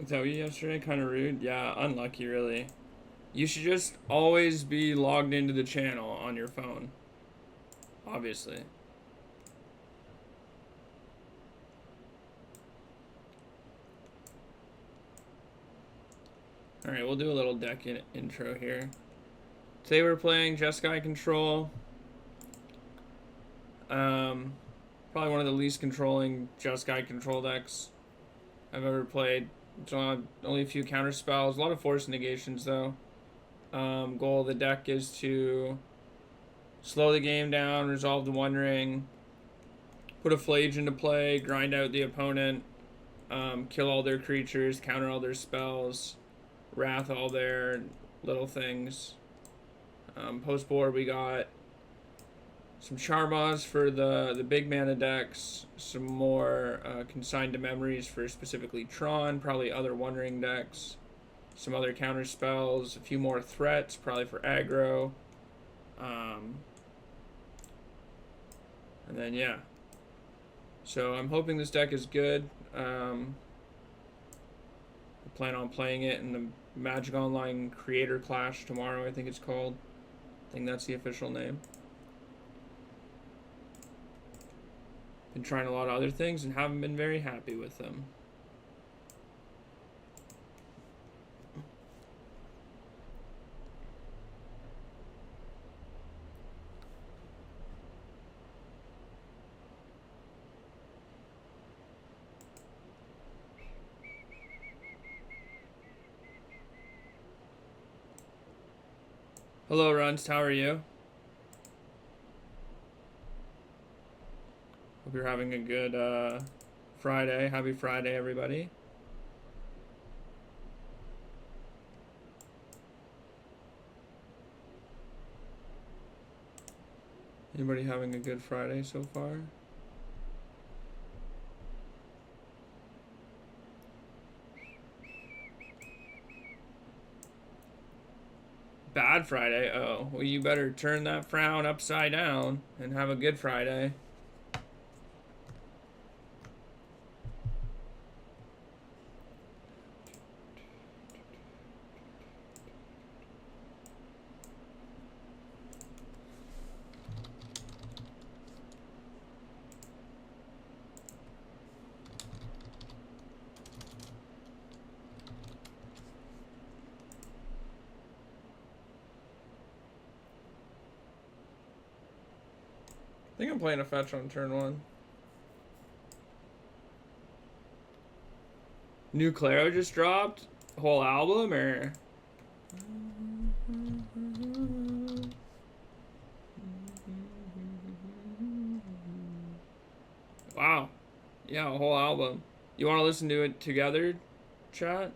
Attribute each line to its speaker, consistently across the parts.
Speaker 1: Without you yesterday, kind of rude. Yeah, unlucky, really. You should just always be logged into the channel on your phone. Obviously. Alright, we'll do a little deck intro here. Today we're playing Jeskai Control. Probably one of the least controlling Jeskai Control decks I've ever played. Only a few counter spells, a lot of force negations though. Goal of the deck is to slow the game down, resolve the One Ring, put a Flage into play, grind out the opponent, kill all their creatures, counter all their spells, wrath all their little things. Post board we got some Charmas for the big mana decks, some more Consigned to Memories for specifically Tron, probably other One Ring decks, some other counter spells, a few more threats, probably for aggro. And then, yeah. So I'm hoping this deck is good. I plan on playing it in the Magic Online Creator Clash tomorrow, I think it's called. I think that's the official name. Been trying a lot of other things and haven't been very happy with them. Hello, Runs. How are you? Hope you're having a good Friday. Happy Friday, everybody. Anybody having a good Friday so far? Bad Friday? Oh, well, you better turn that frown upside down and have a good Friday. I think I'm playing a fetch on turn 1. New Claro just dropped? Whole album, or? Wow. Yeah, a whole album. You want to listen to it together, chat?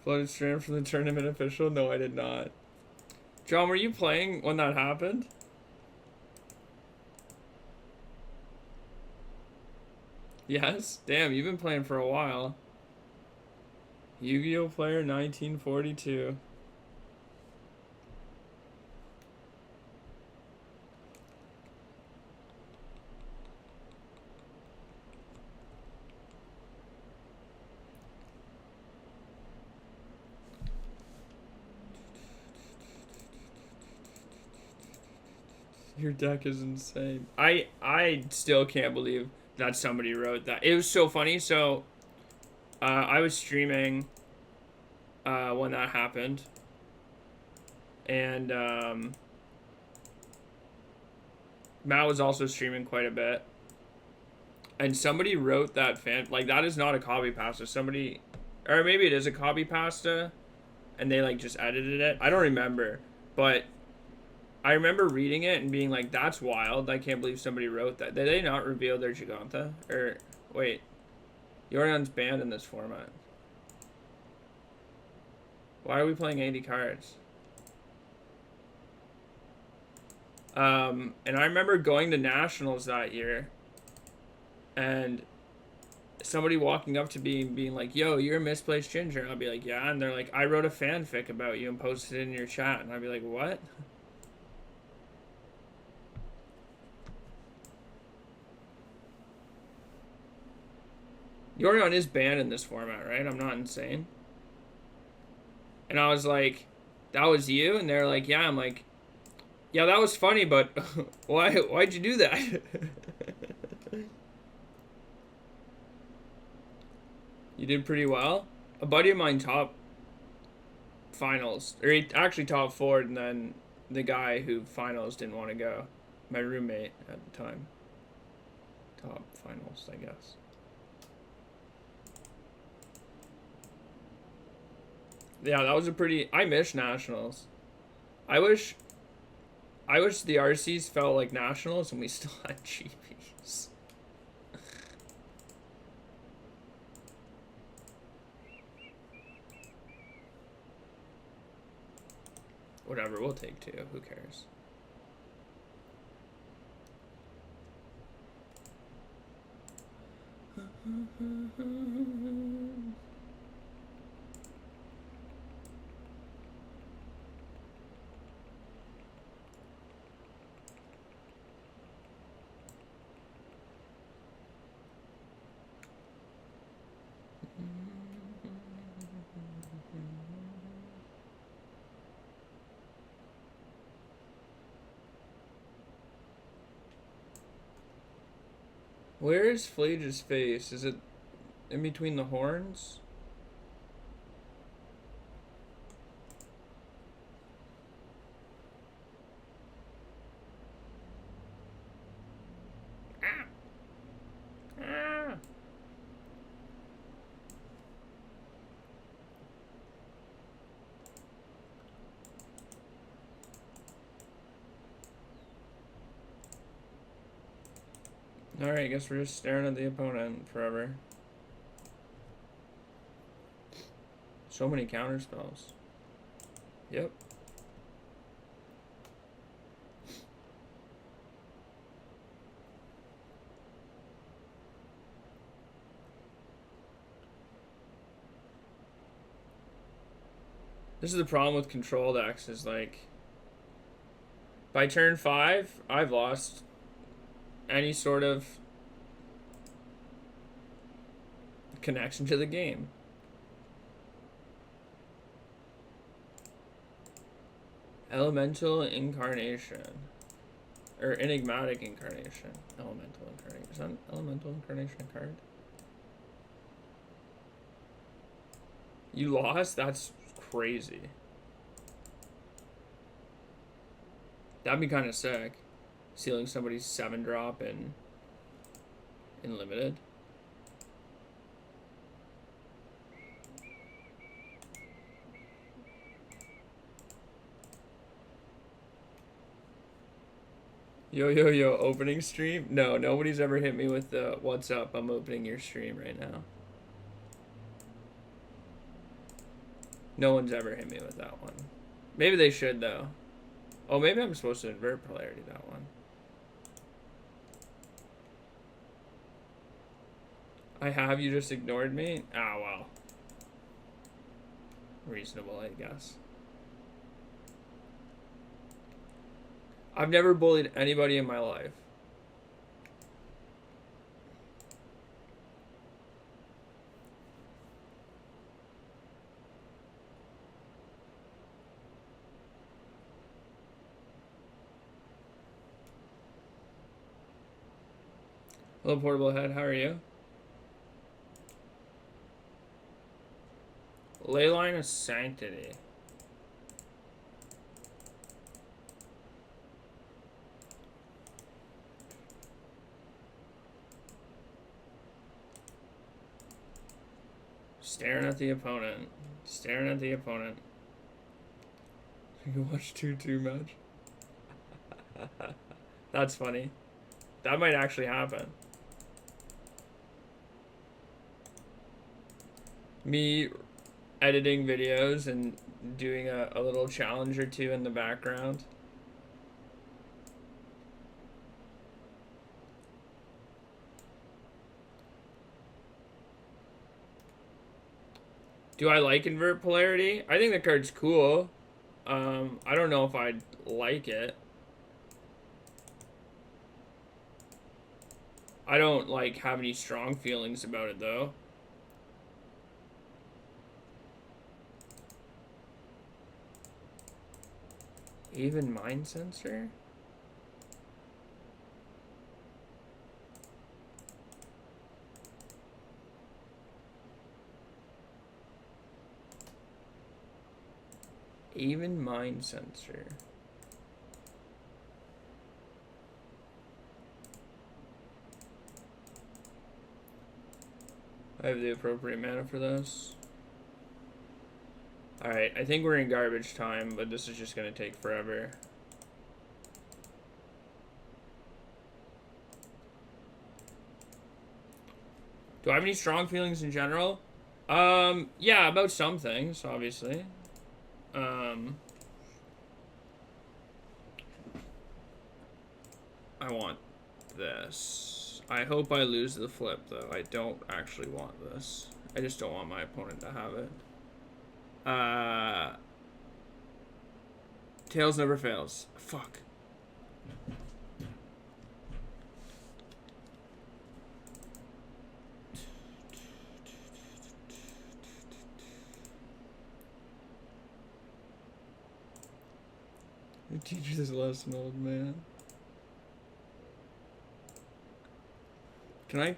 Speaker 1: Flooded stream from the tournament official? No, I did not. John, were you playing when that happened? Yes? Damn, you've been playing for a while. Yu-Gi-Oh! Player 1942. Your deck is insane. I still can't believe that somebody wrote that. It was so funny. So, I was streaming when that happened. And Matt was also streaming quite a bit. And somebody wrote that like, that is not a copy pasta. Somebody, or maybe it is a copy pasta, and they like just edited it. I don't remember, but I remember reading it and being like, that's wild. I can't believe somebody wrote that. Did they not reveal their Giganta? Or, wait. Yorion's banned in this format. Why are we playing 80 cards? And I remember going to Nationals that year, and somebody walking up to me and being like, yo, you're a misplaced ginger. And I'll be like, yeah. And they're like, I wrote a fanfic about you and posted it in your chat. And I'd be like, what? Yorion is banned in this format, right? I'm not insane. And I was like, that was you? And they're like, yeah. I'm like, yeah, that was funny, but why'd you do that? You did pretty well. A buddy of mine top finals, or he actually top four, and then the guy who finals didn't want to go. My roommate at the time. Top finals, I guess. Yeah, that was a pretty. I miss nationals. I wish the RCs felt like nationals and we still had GPs. Whatever, we'll take two. Who cares? Where is Flage's face? Is it in between the horns? Ah. Ah. Alright, I guess we're just staring at the opponent forever. So many counter spells. Yep. This is the problem with control decks, is like, by turn 5, I've lost any sort of connection to the game. Elemental Incarnation. Or Enigmatic Incarnation. Elemental Incarnation. Is that an Elemental Incarnation card? You lost? That's crazy. That'd be kind of sick. Sealing somebody's 7-drop in limited. Yo, opening stream? No, nobody's ever hit me with the what's up, I'm opening your stream right now. No one's ever hit me with that one. Maybe they should, though. Oh, maybe I'm supposed to invert polarity that one. I have, you just ignored me? Ah, well. Reasonable, I guess. I've never bullied anybody in my life. Hello, Portable Head. How are you? Leyline of Sanctity. Staring at the opponent. Staring at the opponent. You watch 2-2 match? That's funny. That might actually happen. Me editing videos and doing a little challenge or two in the background. Do I like invert polarity? I think the card's cool. I don't know if I'd like it. I don't like have any strong feelings about it though. Even Mind Sensor? Even Mind Sensor. I have the appropriate mana for this. Alright, I think we're in garbage time, but this is just going to take forever. Do I have any strong feelings in general? Yeah, about some things, obviously. I want this. I hope I lose the flip, though. I don't actually want this. I just don't want my opponent to have it. Tails never fails. Fuck. Who teaches this lesson, old man? Can I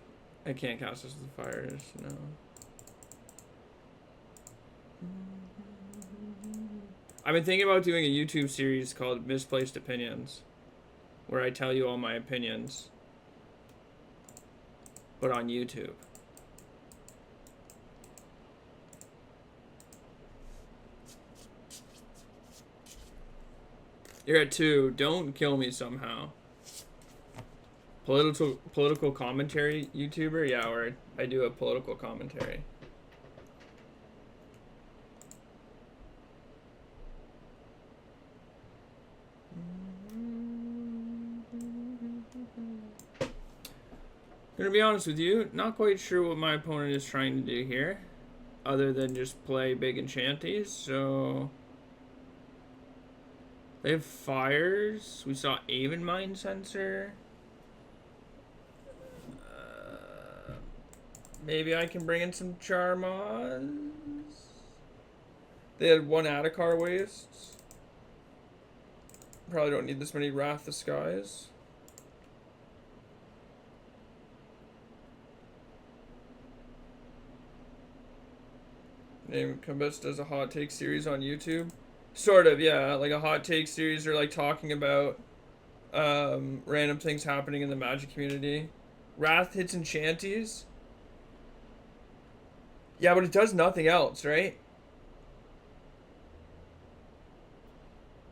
Speaker 1: can't cast this with fires, no. I've been thinking about doing a YouTube series called Misplaced Opinions, where I tell you all my opinions, but on YouTube. You're at 2. Don't kill me somehow. Political commentary YouTuber? Yeah, where I do a political commentary. Gonna be honest with you, not quite sure what my opponent is trying to do here, other than just play big enchanties, so... They have fires. We saw Aven Mind Sensor. Maybe I can bring in some Charmons. They had 1 Adhikar wastes. Probably don't need this many Wrath the Skies. Name Kumbus does a hot take series on YouTube. Sort of, yeah, like a hot take series, or like talking about random things happening in the Magic community. Wrath hits enchanties. Yeah, but it does nothing else, right?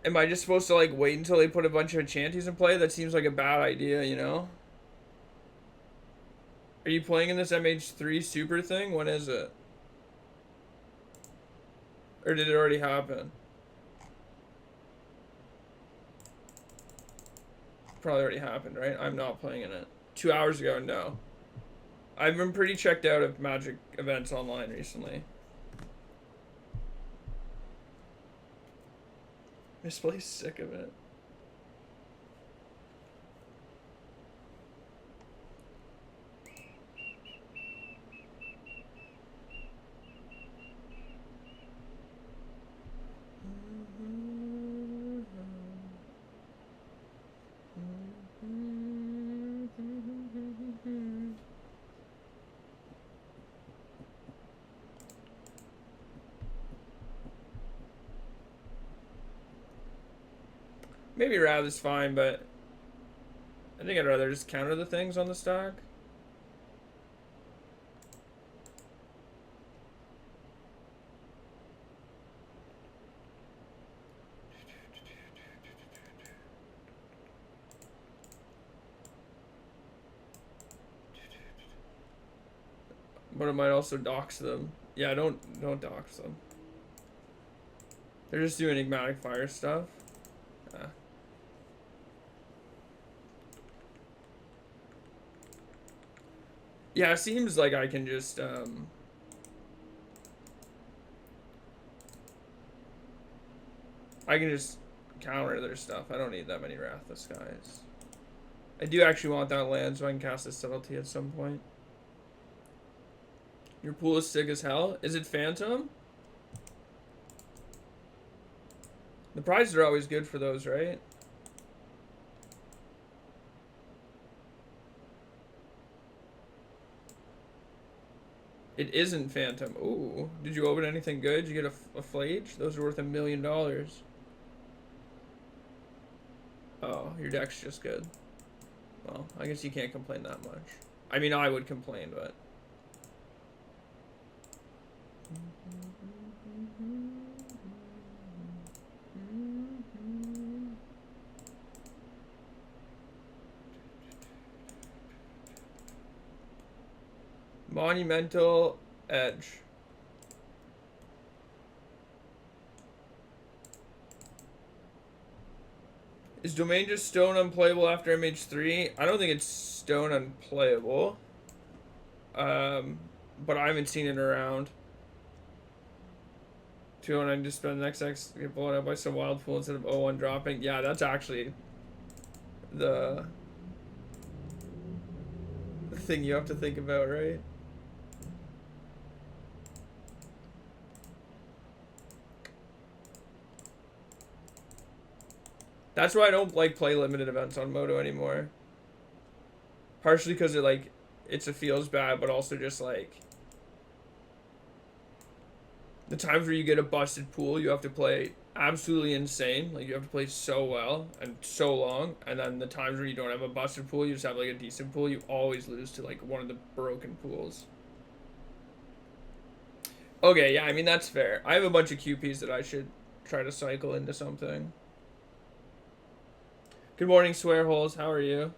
Speaker 1: Am I just supposed to like wait until they put a bunch of enchanties in play? That seems like a bad idea, you know? Are you playing in this MH3 super thing? When is it? Or did it already happen? Probably already happened, right? I'm not playing in it. 2 hours ago, no. I've been pretty checked out of Magic events online recently. Misplaced sick of it. Maybe Wrath is fine, but I think I'd rather just counter the things on the stack. But it might also dox them. Yeah, don't dox them. They're just doing enigmatic fire stuff. Yeah, it seems like I can just I can just counter their stuff. I don't need that many Wrath the Skies. I do actually want that land so I can cast a Subtlety at some point. Your pool is sick as hell. Is it Phantom? The prizes are always good for those, right? It isn't Phantom. Ooh. Did you open anything good? Did you get a Flage? Those are worth $1 million. Oh, your deck's just good. Well, I guess you can't complain that much. I mean, I would complain, but... Monumental Edge. Is Domain just stone unplayable after MH3? I don't think it's stone unplayable. But I haven't seen it around. 209 just spend the next X get blown up by some wild pool instead of 01 dropping. Yeah, that's actually the thing you have to think about, right? That's why I don't like play limited events on Moto anymore. Partially because it feels bad, but also just like the times where you get a busted pool, you have to play absolutely insane. Like you have to play so well and so long, and then the times where you don't have a busted pool, you just have like a decent pool, you always lose to like one of the broken pools. Okay, yeah, I mean that's fair. I have a bunch of QPs that I should try to cycle into something. Good morning, Swearholes. How are you?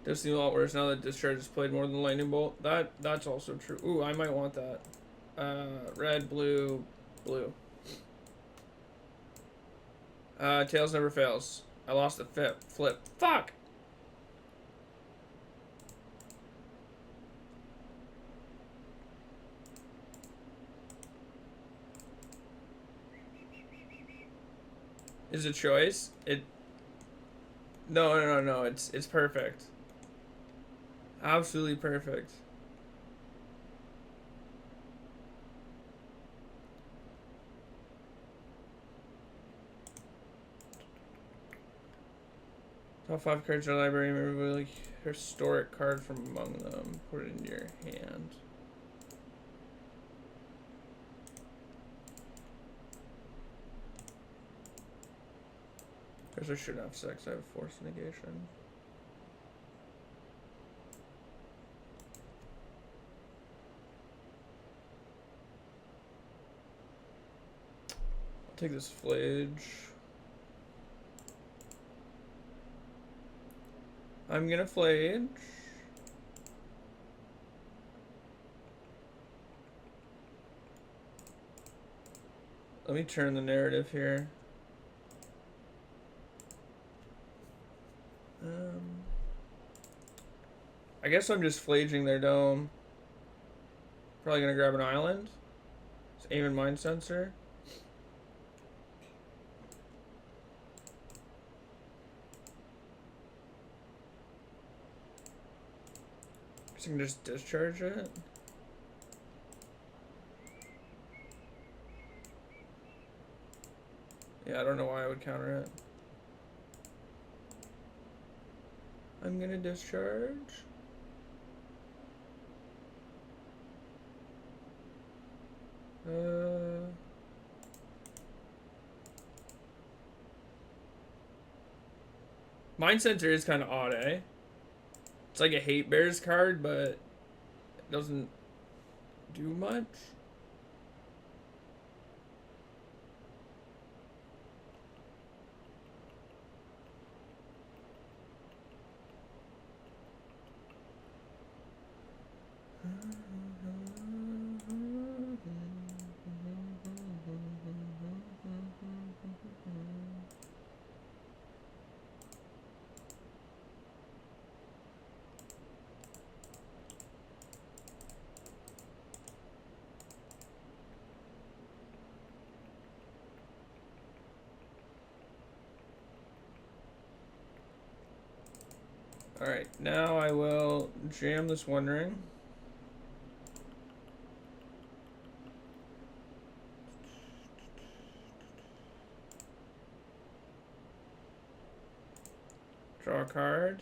Speaker 1: Does seem a lot worse now that Discharge has played more than Lightning Bolt. That's also true. Ooh, I might want that. Red, blue, blue. Tails never fails. I lost the flip. Fuck! Is it choice? No. It's perfect. Absolutely perfect. Top 5 cards in your library. Remember like historic card from among them. Put it in your hand. Because I shouldn't have 6. I have force negation. I'll take this Flage. I'm gonna Flage. Let me turn the narrative here. I guess I'm just flaging their dome. Probably gonna grab an island. Just aim and mind sensor. Guess I can just discharge it. Yeah, I don't know why I would counter it. I'm gonna discharge. Mind Sensor is kind of odd, eh? It's like a Hate Bears card, but it doesn't do much. Alright, now I will jam this One Ring. Draw a card.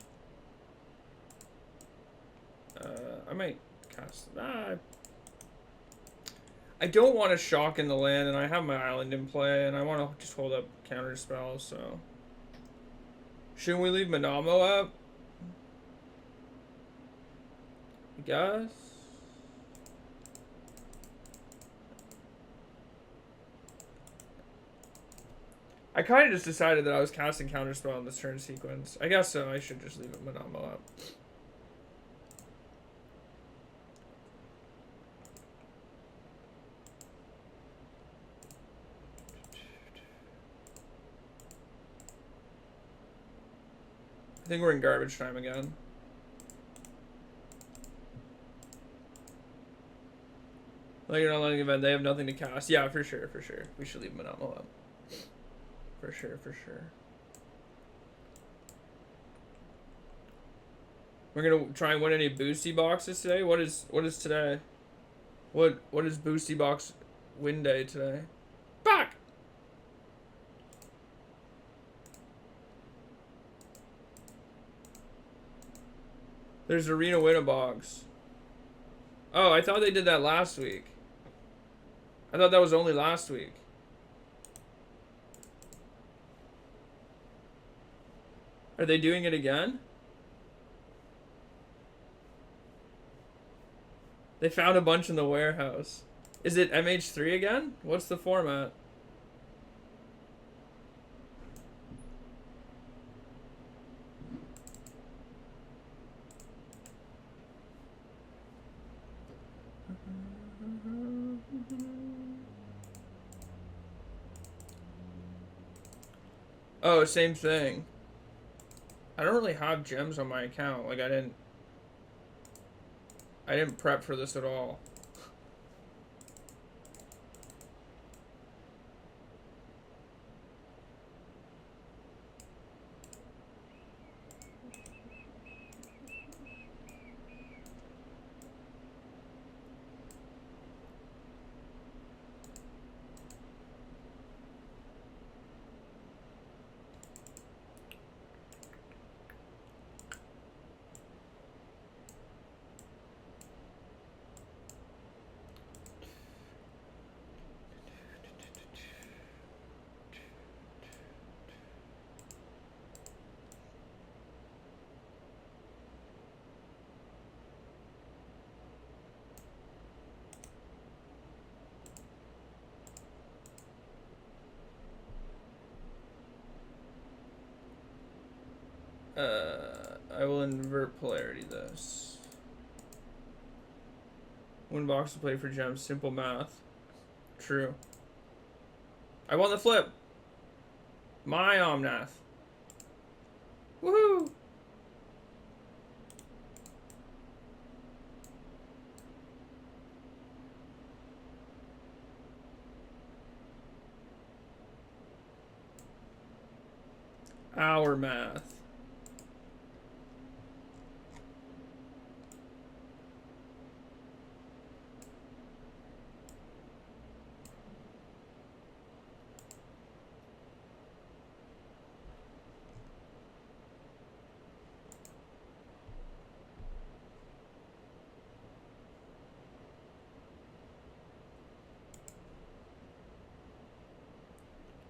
Speaker 1: I might cast... I don't want to shock in the land, and I have my island in play, and I want to just hold up counter spells, so... Shouldn't we leave Manamo up? I guess? I kind of just decided that I was casting counterspell in this turn sequence. I guess so. I should just leave Manamo up. I think we're in garbage time again. Like you're not letting event. They have nothing to cast. Yeah, for sure, for sure. We should leave Manamo up. For sure, for sure. We're gonna try and win any boosty boxes today. What is today? What is boosty box win day today? Back. There's Arena Winnabogs. Oh, I thought they did that last week. I thought that was only last week. Are they doing it again? They found a bunch in the warehouse. Is it MH3 again? What's the format? Oh, same thing. I don't really have gems on my account. Like I didn't prep for this at all. I will invert polarity this. One box to play for gems. Simple math. True. I won the flip. My Omnath. Woohoo! Our math.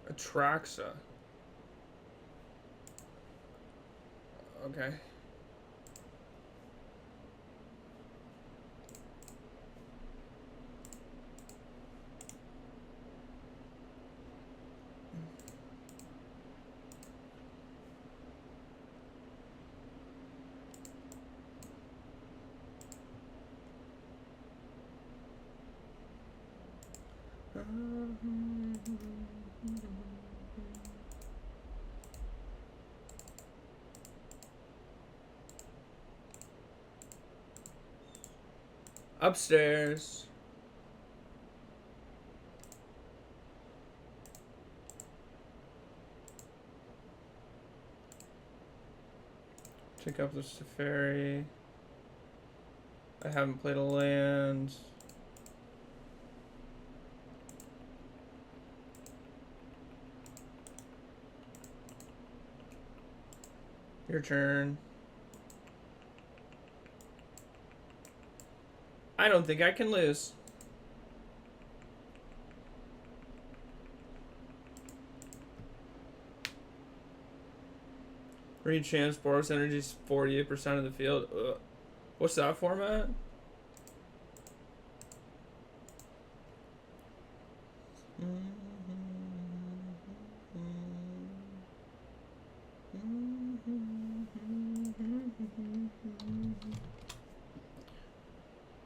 Speaker 1: Atraxa. Okay. Upstairs. Pick up the Safari. I haven't played a land. Your turn. I don't think I can lose. Read chance, Boros Energy's 48% of the field. Ugh. What's that format?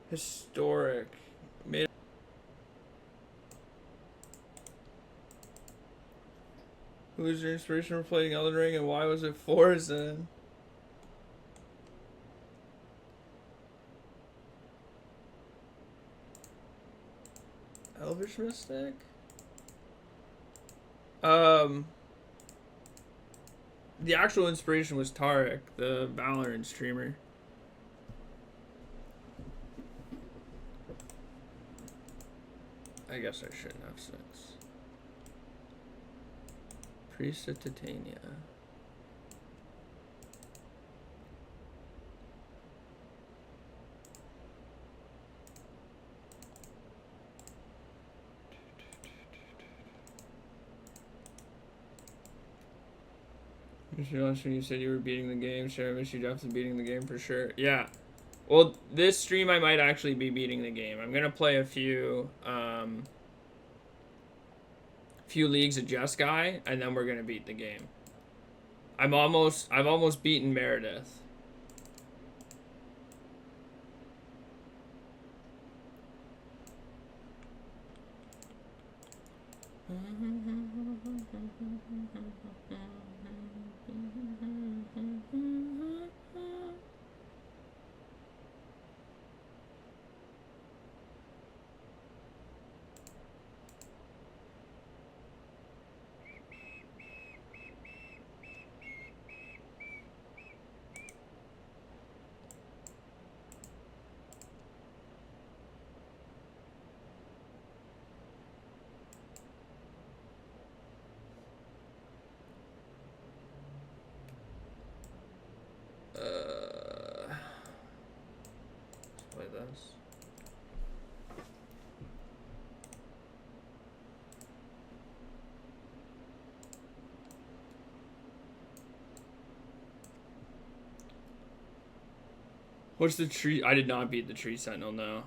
Speaker 1: Historic. Who was your inspiration for playing Elden Ring and why was it Forzen? Elvish Mystic? The actual inspiration was Tarek, the Valorant streamer. I guess I shouldn't have 6. Priest of Titania. Mr. you said you were beating the game. Sure, I miss you definitely beating the game for sure. Yeah. Well, this stream I might actually be beating the game. I'm gonna play a few leagues of Jeskai, and then we're gonna beat the game. I've almost beaten Meredith. Let's play this. What's the tree? I did not beat the tree sentinel, no.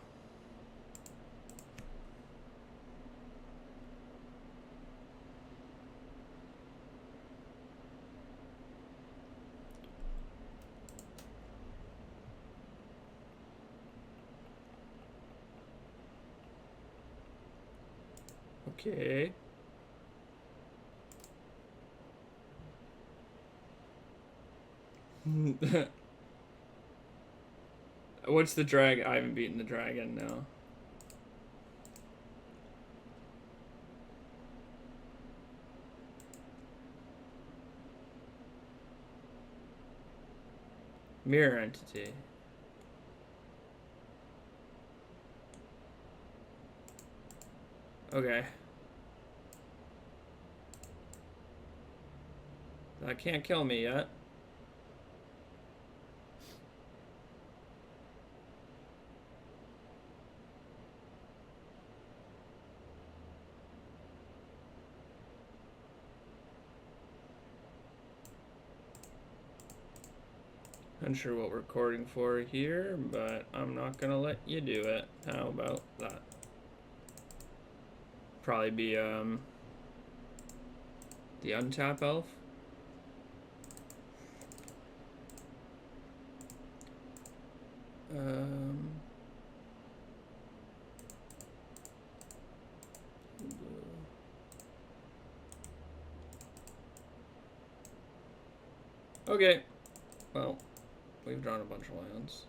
Speaker 1: Okay. What's the dragon? I haven't beaten the dragon, no. Mirror entity. Okay. That can't kill me yet. Unsure what we're recording for here, but I'm not gonna let you do it. How about that? Probably be the untap elf. Okay. Well, we've drawn a bunch of lands.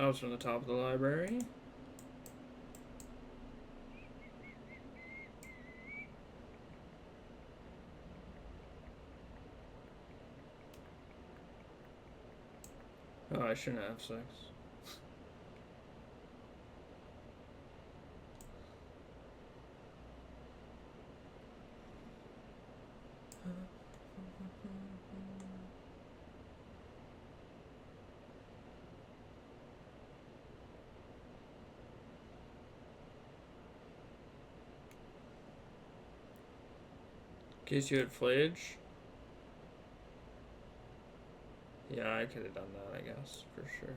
Speaker 1: Oh, it's from the top of the library. Oh, I shouldn't have 6. In case you had Flage. Yeah, I could have done that, I guess, for sure.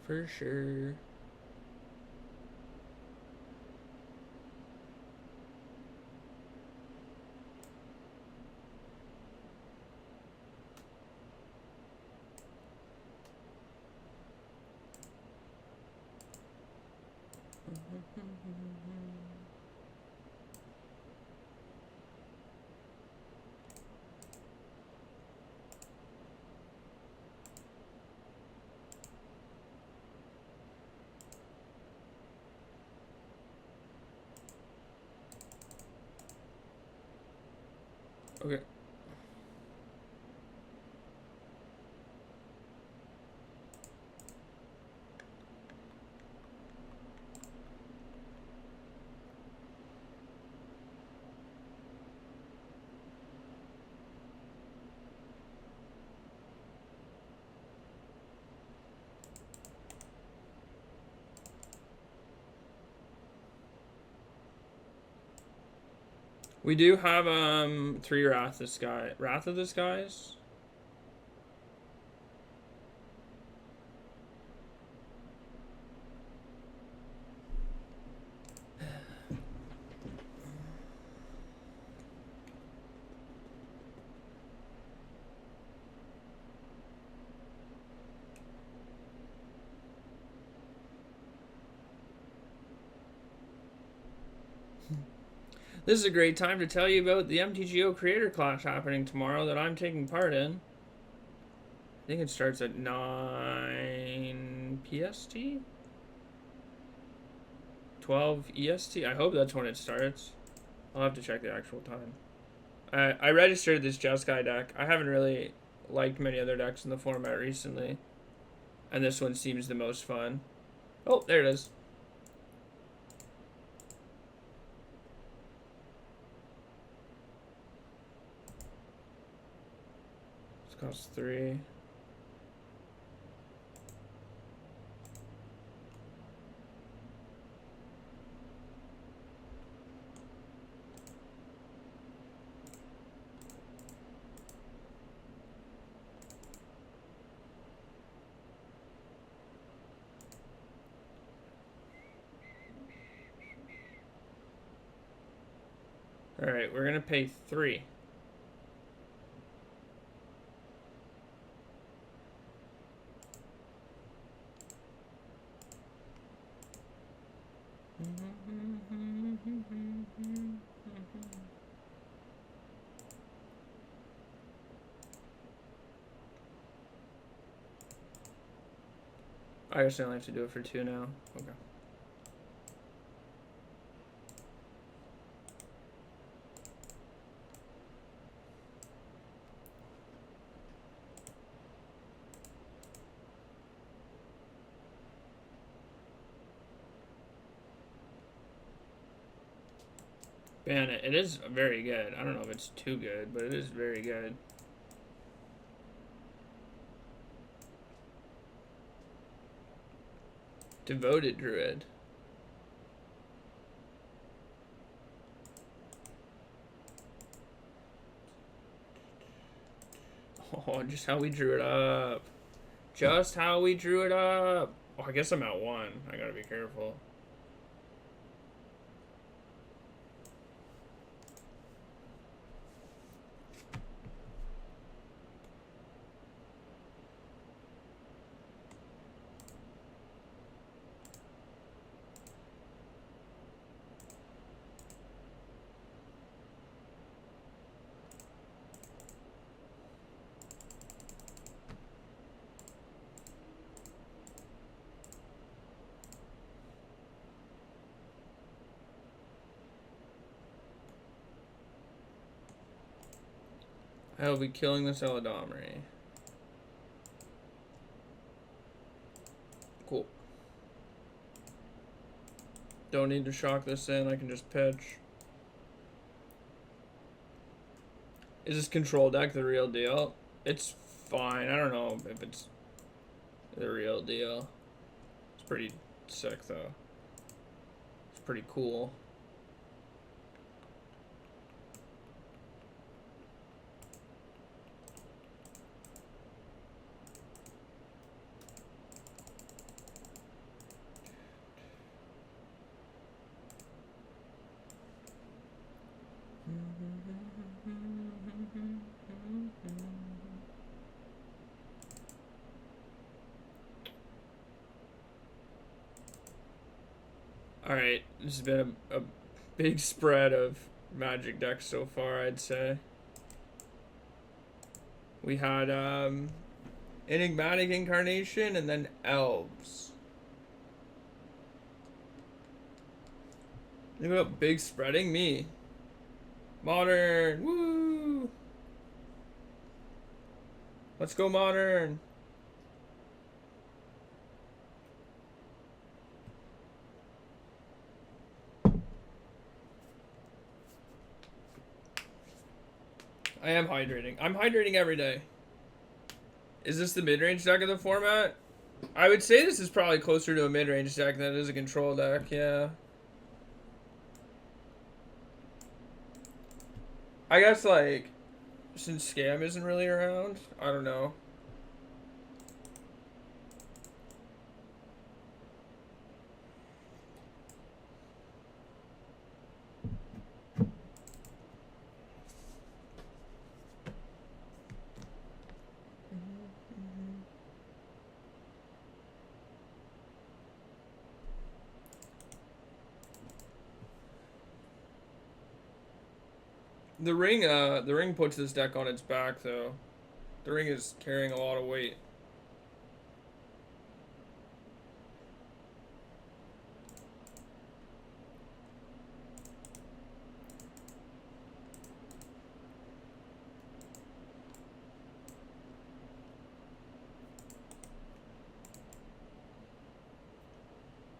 Speaker 1: For sure. Okay. We do have 3 Wrath of the Skies. This is a great time to tell you about the MTGO Creator Clash happening tomorrow that I'm taking part in. I think it starts at 9 PST? 12 EST? I hope that's when it starts. I'll have to check the actual time. I registered this Jeskai deck. I haven't really liked many other decks in the format recently. And this one seems the most fun. Oh, there it is. This costs 3. Alright, we're gonna pay 3. I guess I only have to do it for 2 now. Okay. Man, it is very good. I don't know if it's too good, but it is very good. Devoted Druid. Oh, just how we drew it up. Just how we drew it up. Oh, I guess I'm at 1. I gotta be careful. I will be killing this Eladomri. Cool. Don't need to shock this in, I can just pitch. Is this control deck the real deal? It's fine. I don't know if it's the real deal. It's pretty sick though. It's pretty cool. Alright, this has been a big spread of Magic decks so far, I'd say. We had Enigmatic Incarnation and then Elves. Look at big spreading me. Modern, woo! Let's go Modern. I am hydrating. I'm hydrating every day. Is this the mid-range deck of the format? I would say this is probably closer to a mid-range deck than it is a control deck, yeah. I guess, like, since Scam isn't really around, I don't know. The ring puts this deck on its back, though. The ring is carrying a lot of weight.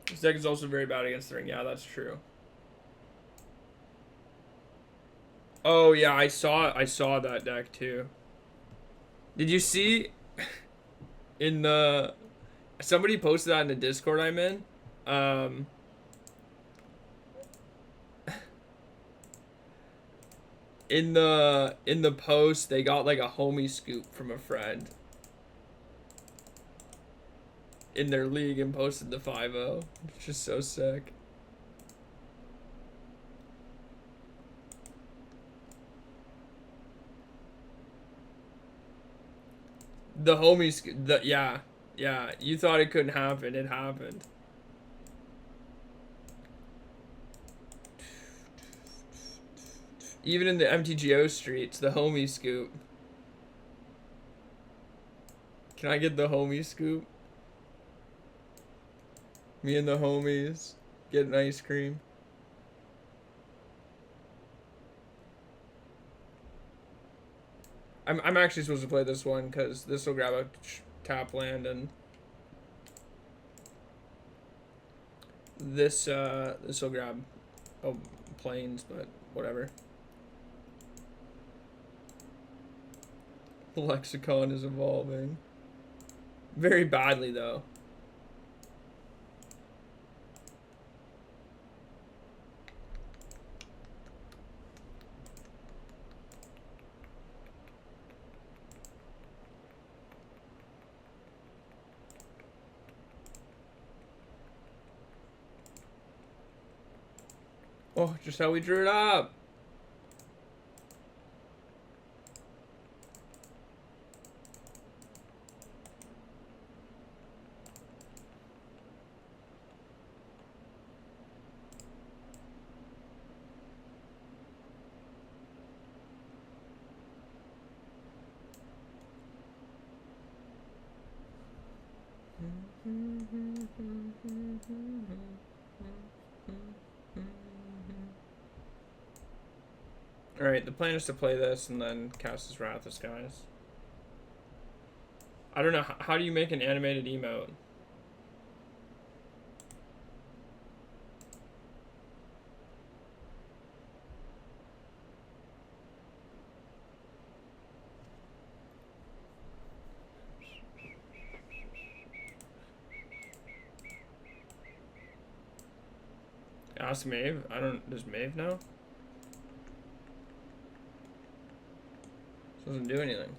Speaker 1: This deck is also very bad against the ring. Yeah, that's true. Oh yeah, I saw that deck too. Did you see in the somebody posted that in the Discord I'm in? In the post they got like a homie scoop from a friend in their league and posted the 5-0. It's just so sick. The homies, yeah, you thought it couldn't happen, it happened. Even in the MTGO streets, the homie scoop. Can I get the homie scoop? Me and the homies getting ice cream. I'm actually supposed to play this one because this will grab a tap land and this will grab planes, but whatever. The lexicon is evolving very badly though. Oh, just how we drew it up. Alright, the plan is to play this and then cast his Wrath of Skies. I don't know, how do you make an animated emote? Ask Maeve. Does Maeve know? This doesn't do anything.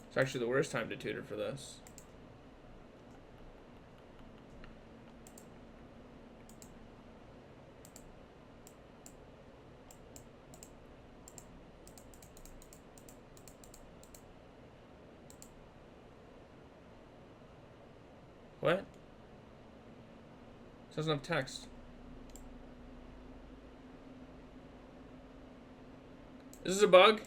Speaker 1: It's actually the worst time to tutor for this. What? It doesn't have text. This is a bug?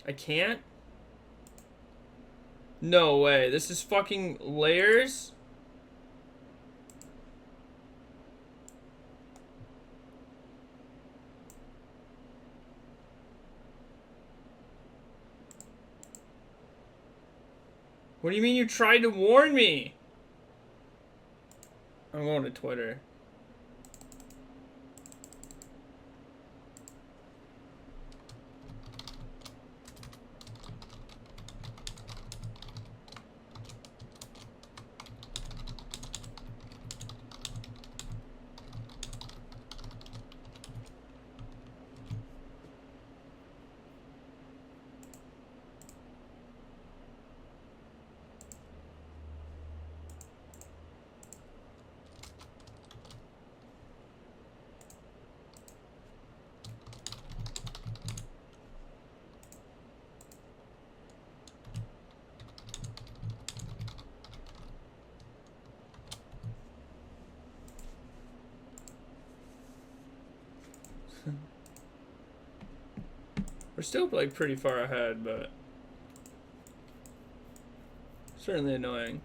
Speaker 1: I can't? No way. This is fucking layers? What do you mean you tried to warn me? I'm going to Twitter. We're still like pretty far ahead, but certainly annoying.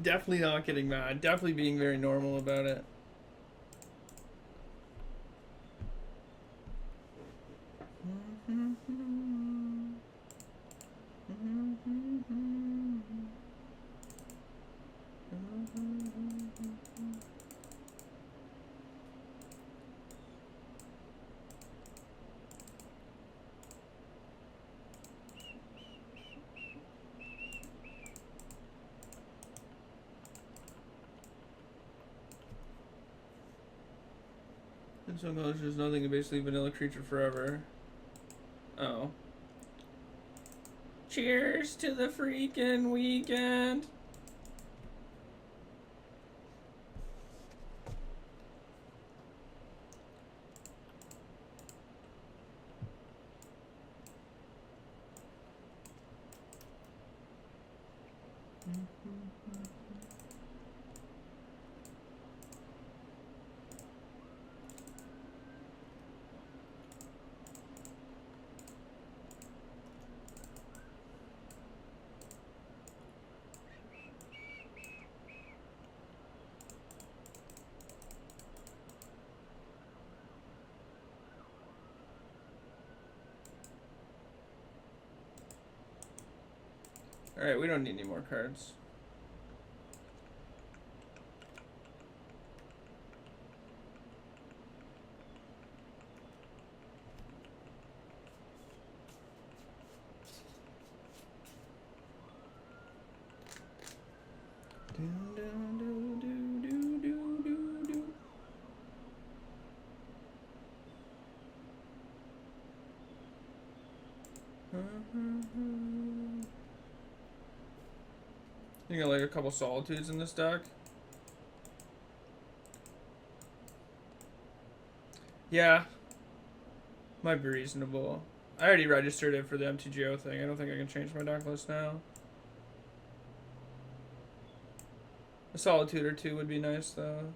Speaker 1: Definitely not getting mad. Definitely being very normal about it. And so knowledge is nothing, basically vanilla creature forever. Oh. Cheers to the freaking weekend. Alright, we don't need any more cards. You got like a couple Solitudes in this deck. Yeah, might be reasonable. I already registered it for the MTGO thing. I don't think I can change my deck list now. A Solitude or two would be nice though.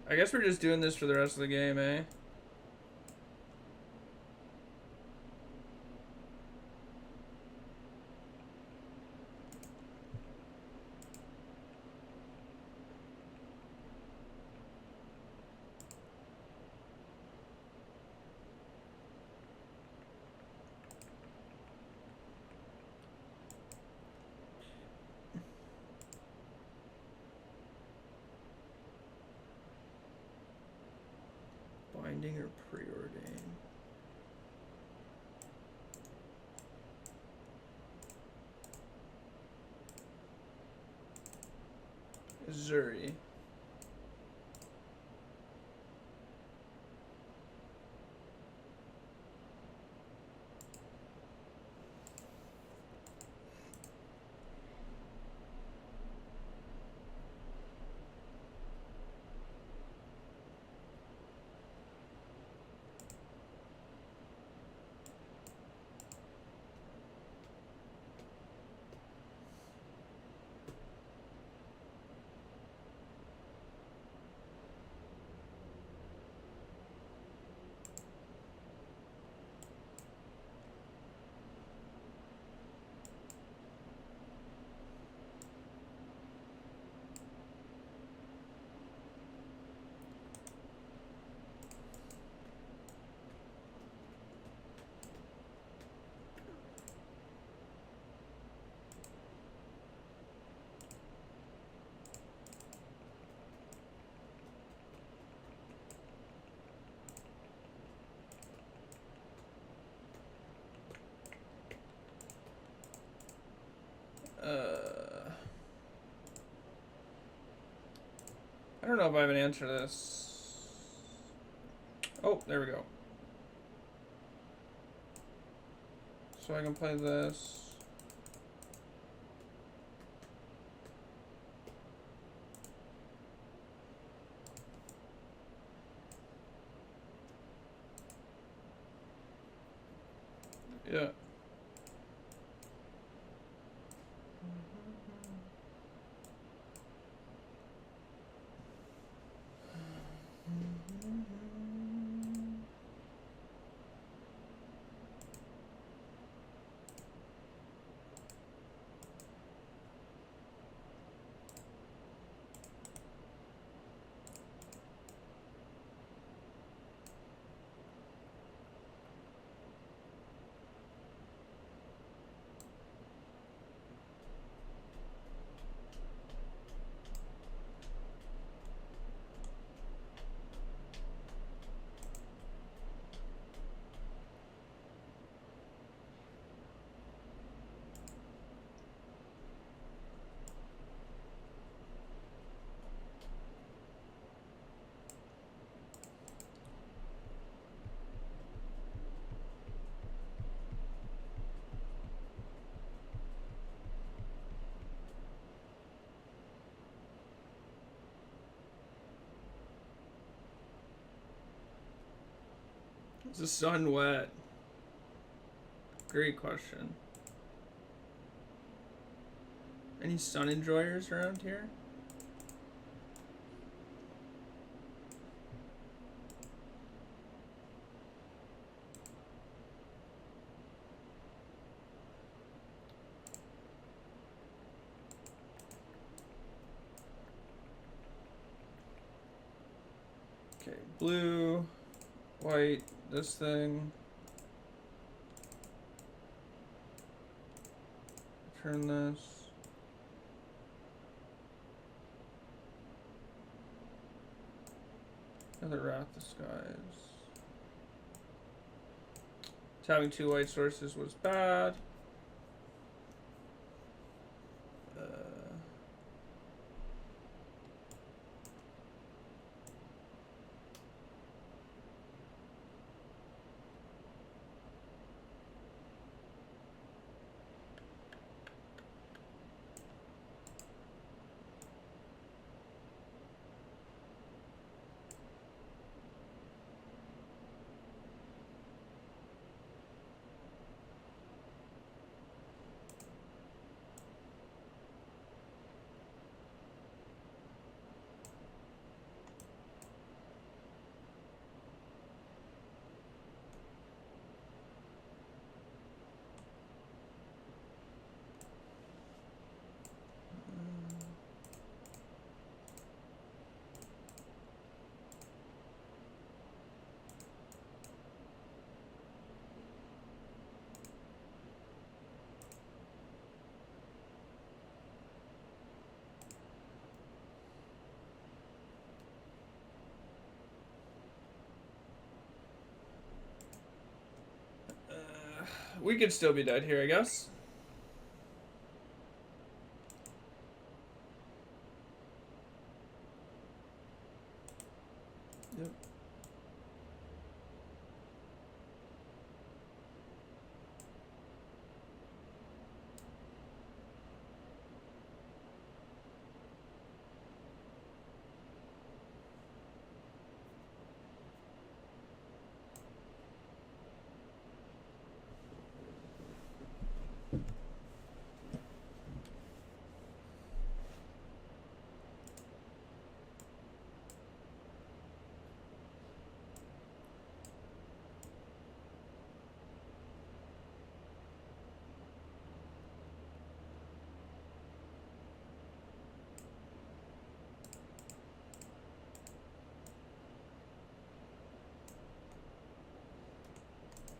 Speaker 1: I guess we're just doing this for the rest of the game, eh? Binding or preordain? Zuri. I don't know if I have an answer to this. Oh, there we go. So I can play this. Yeah. Is the sun wet? Great question. Any sun enjoyers around here? Okay, blue, white, this thing. Turn this. Another Wrath of Skies. Having 2 white sources was bad. We could still be dead here, I guess. Yep.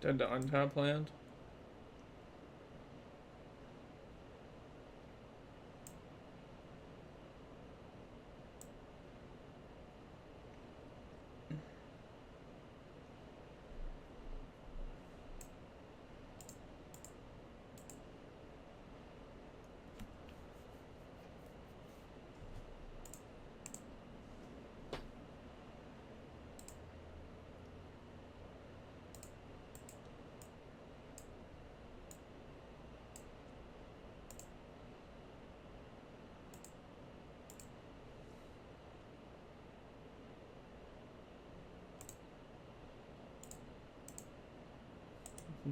Speaker 1: Dead to untap land.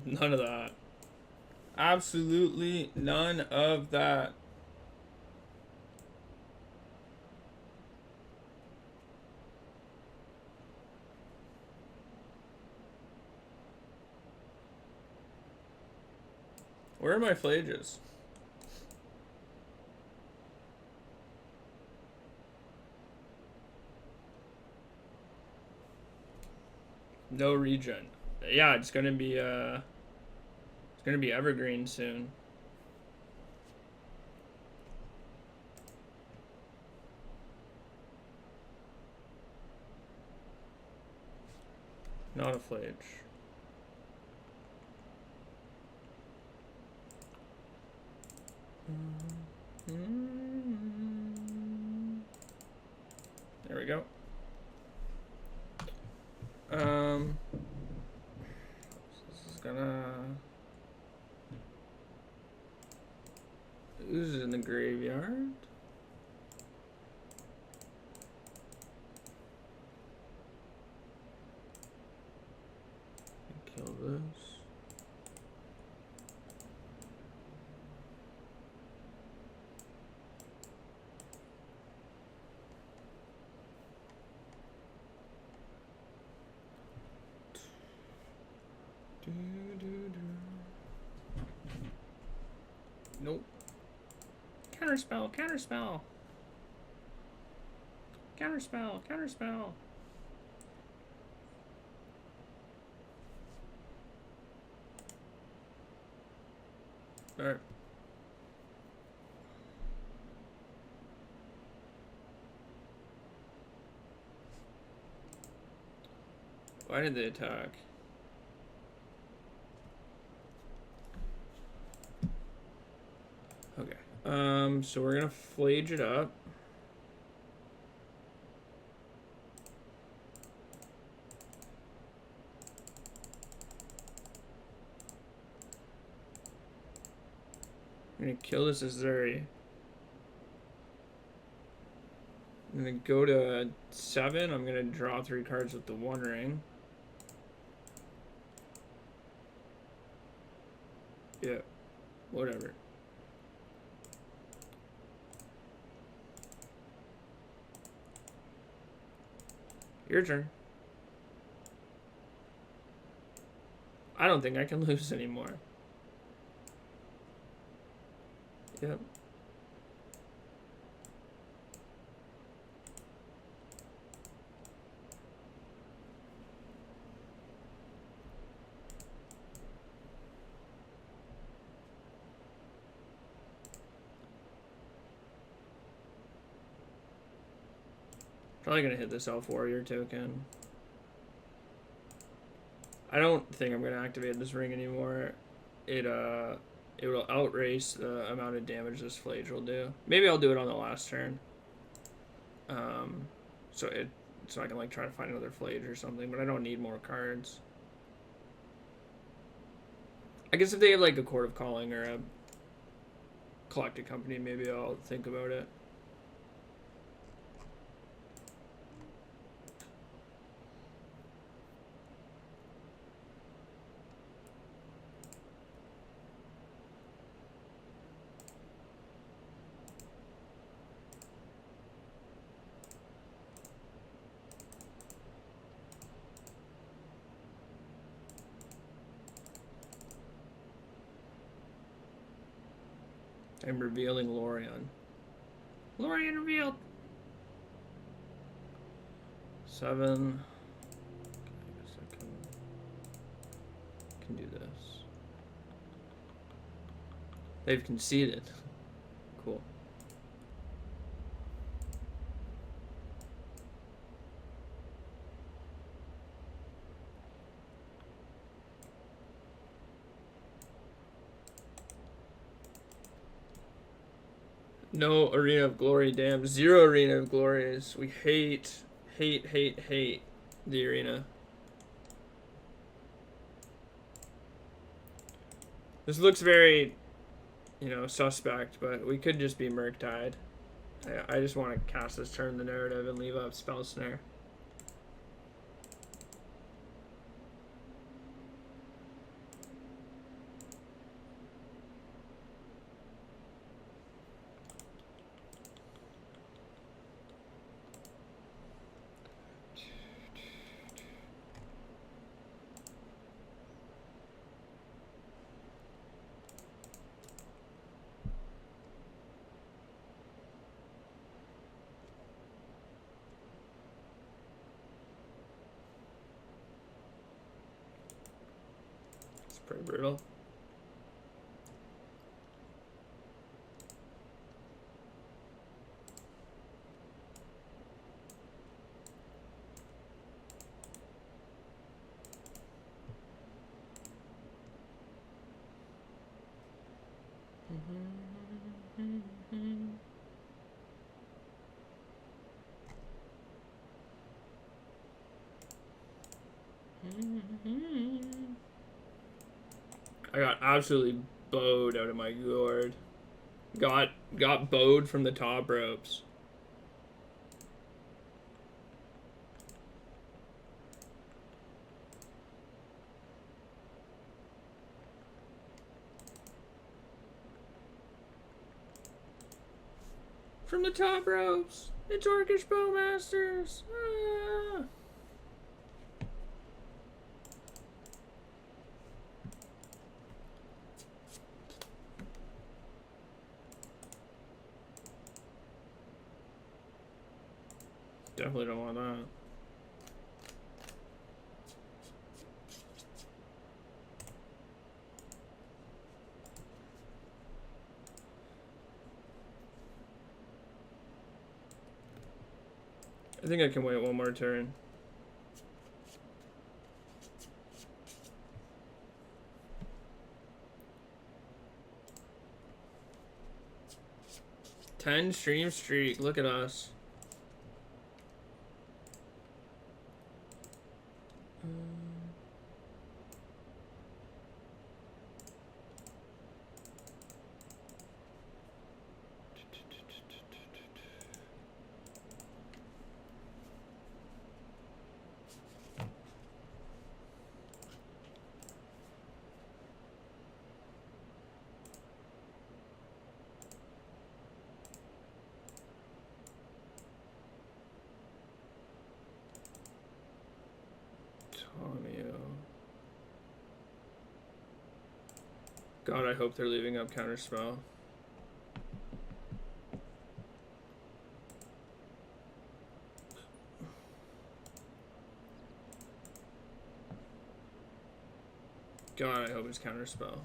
Speaker 1: None of that. Absolutely none of that. Where are my flages? No regen. Yeah, it's gonna be evergreen soon. Not a flage. There we go. This is gonna ooze in the graveyard. Kill this. Nope. Counterspell, counterspell. Counterspell, counterspell. Alright. Why did they attack? Okay. So we're gonna flage it up. I'm gonna kill this Azuri. I'm gonna go to 7. I'm gonna draw 3 cards with the 1 ring. Yeah, whatever. Your turn. I don't think I can lose anymore. Yep. Probably gonna hit this Elf Warrior token. I don't think I'm gonna activate this ring anymore. It will outrace the amount of damage this Flage will do. Maybe I'll do it on the last turn. So I can like try to find another Flage or something, but I don't need more cards. I guess if they have like a Court of Calling or a Collected Company, maybe I'll think about it. I'm revealing Lorien. Lorien revealed! 7. I guess I can do this. They've conceded. Cool. No Arena of Glory, damn. 0 Arena of Glories. We hate the arena. This looks very, you know, suspect, but we could just be Murktide. I just want to cast this turn the narrative and leave up Spell Snare. Pretty brutal. I got absolutely bowed out of my gourd. Got bowed from the top ropes. From the top ropes. It's Orcish Bowmasters. Ah. Definitely don't want that. I think I can wait one more turn. Ten stream streak. Look at us. God, I hope they're leaving up counterspell. God, I hope it's counterspell.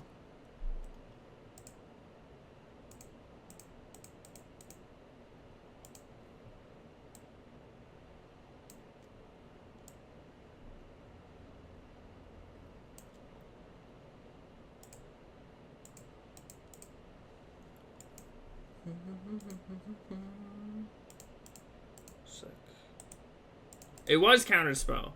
Speaker 1: Sick. It was counterspell.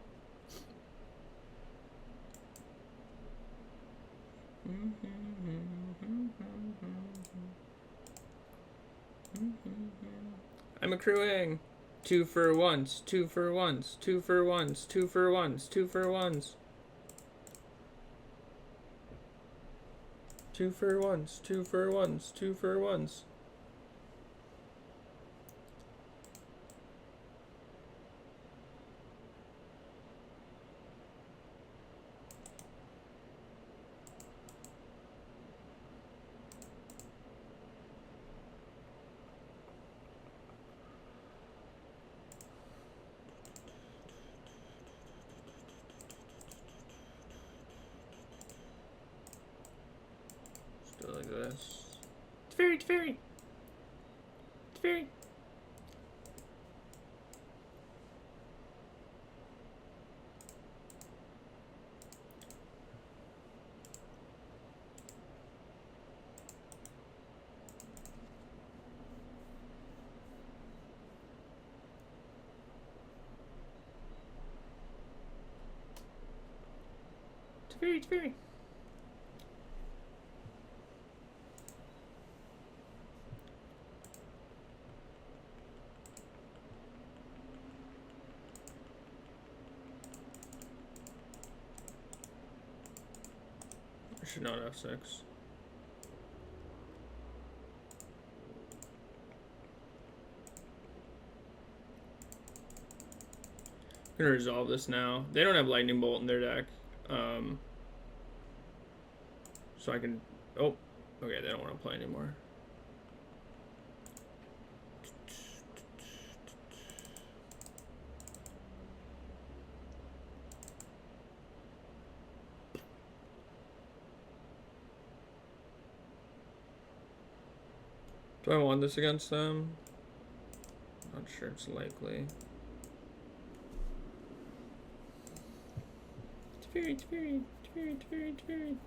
Speaker 1: I'm accruing. 2 for ones, 2 for ones, 2 for ones, 2 for ones, 2 for ones. 2 for ones, 2 for ones, 2 for ones. Still like this. It's fairy, it's fairy. It's fairy. It's fairy, it's fairy. I should not have 6. I'm gonna resolve this now. They don't have lightning bolt in their deck. So I can... Oh, okay, they don't want to play anymore. Do I want this against them? Not sure it's likely. It's fairy, it's fairy, it's fairy, it's fairy, it's fairy.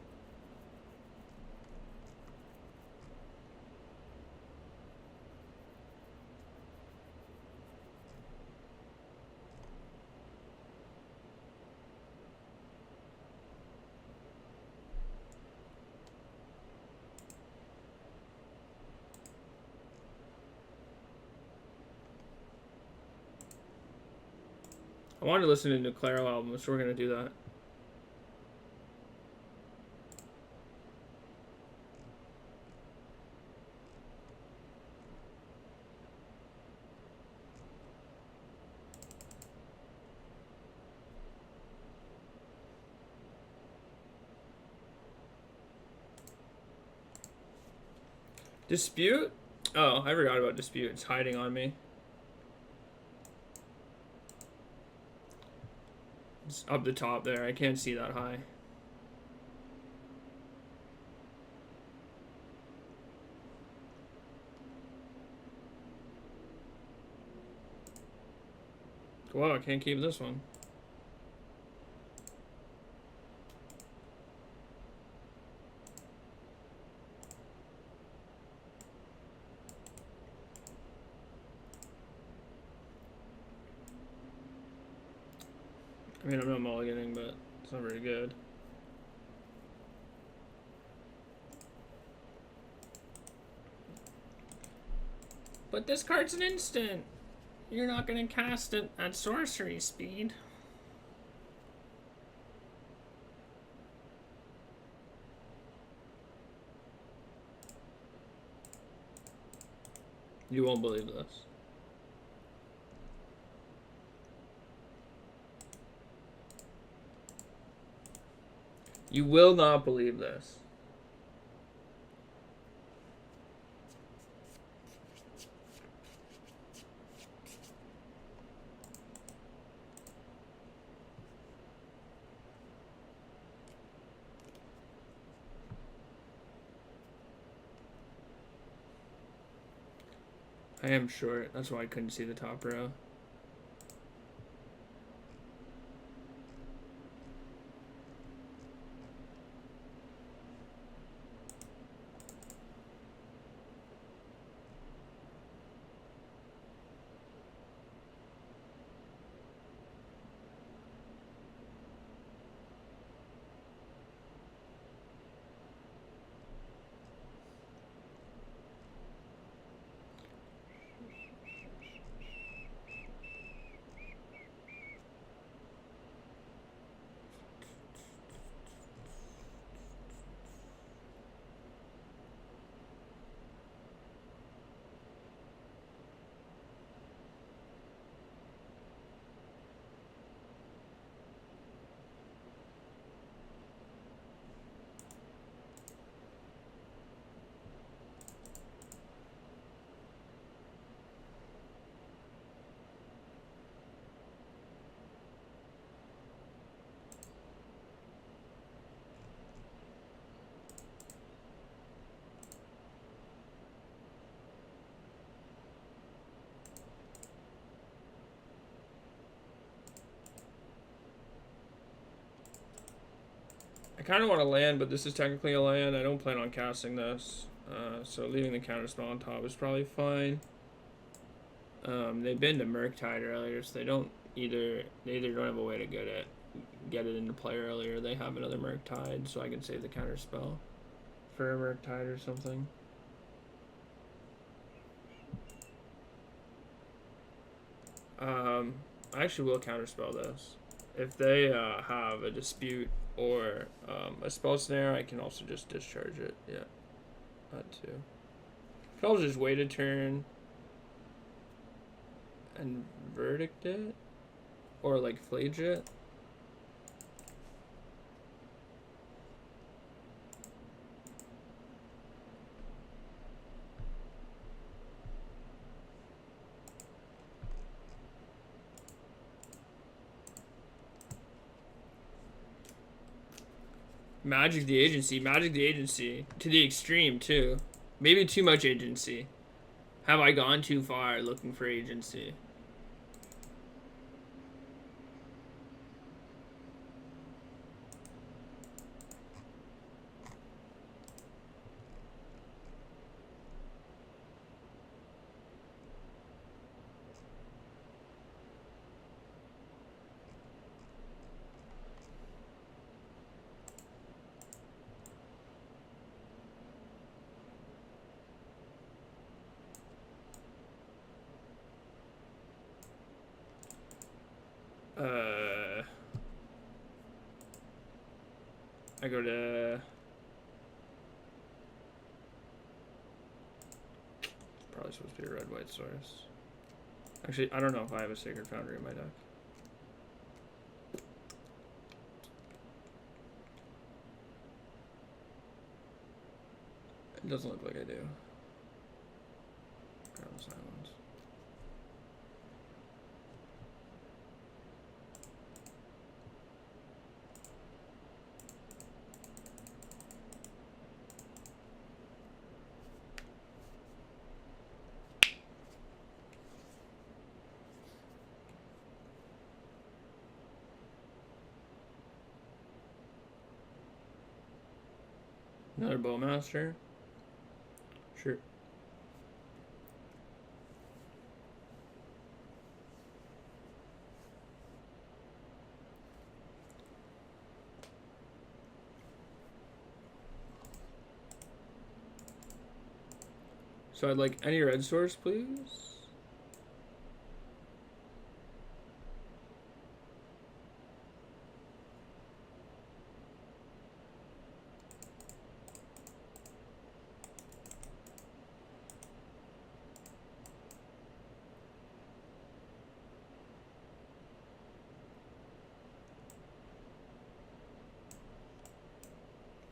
Speaker 1: I wanted to listen to Nuclear album, so we're gonna do that. Dispute? Oh, I forgot about Dispute. It's hiding on me. It's up the top there. I can't see that high. Whoa, I can't keep this one. I mean, I'm not mulliganing, but it's not very good. But this card's an instant. You're not gonna cast it at sorcery speed. You won't believe this. You will not believe this. I am short. That's why I couldn't see the top row. I kind of want to land, but this is technically a land. I don't plan on casting this. So leaving the counterspell on top is probably fine. They've been to Murktide earlier, so they don't either don't have a way to get it into play earlier. They have another Murktide, so I can save the counterspell for a Murktide or something. I actually will counterspell this. If they have a dispute or a spell snare, I can also just discharge it. Yeah, that too. I'll also just wait a turn and verdict it, or like flage it. Magic the agency to the extreme too. Maybe too much agency. Have I gone too far looking for agency? I go to probably supposed to be a red-white source. Actually, I don't know if I have a Sacred Foundry in my deck. It doesn't look like I do. Ground Silence. Another Bowmaster. Sure. So I'd like any red source, please.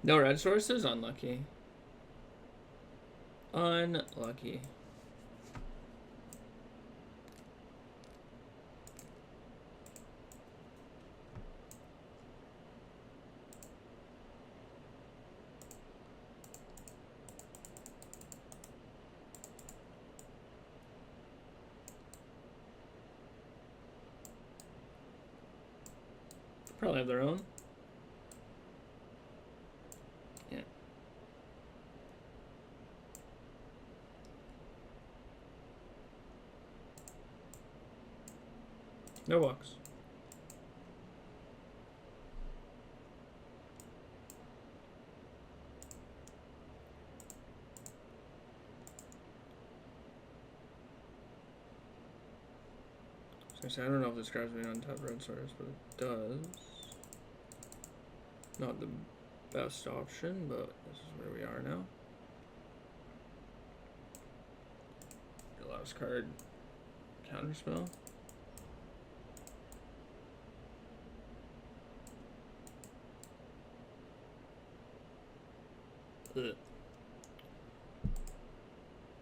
Speaker 1: No red sources? Unlucky. Unlucky. Probably have their own. Yeah. No walks. So I don't know if this grabs me on top red source, but it does. Not the best option, but this is where we are now. Your last card, counterspell. Ugh.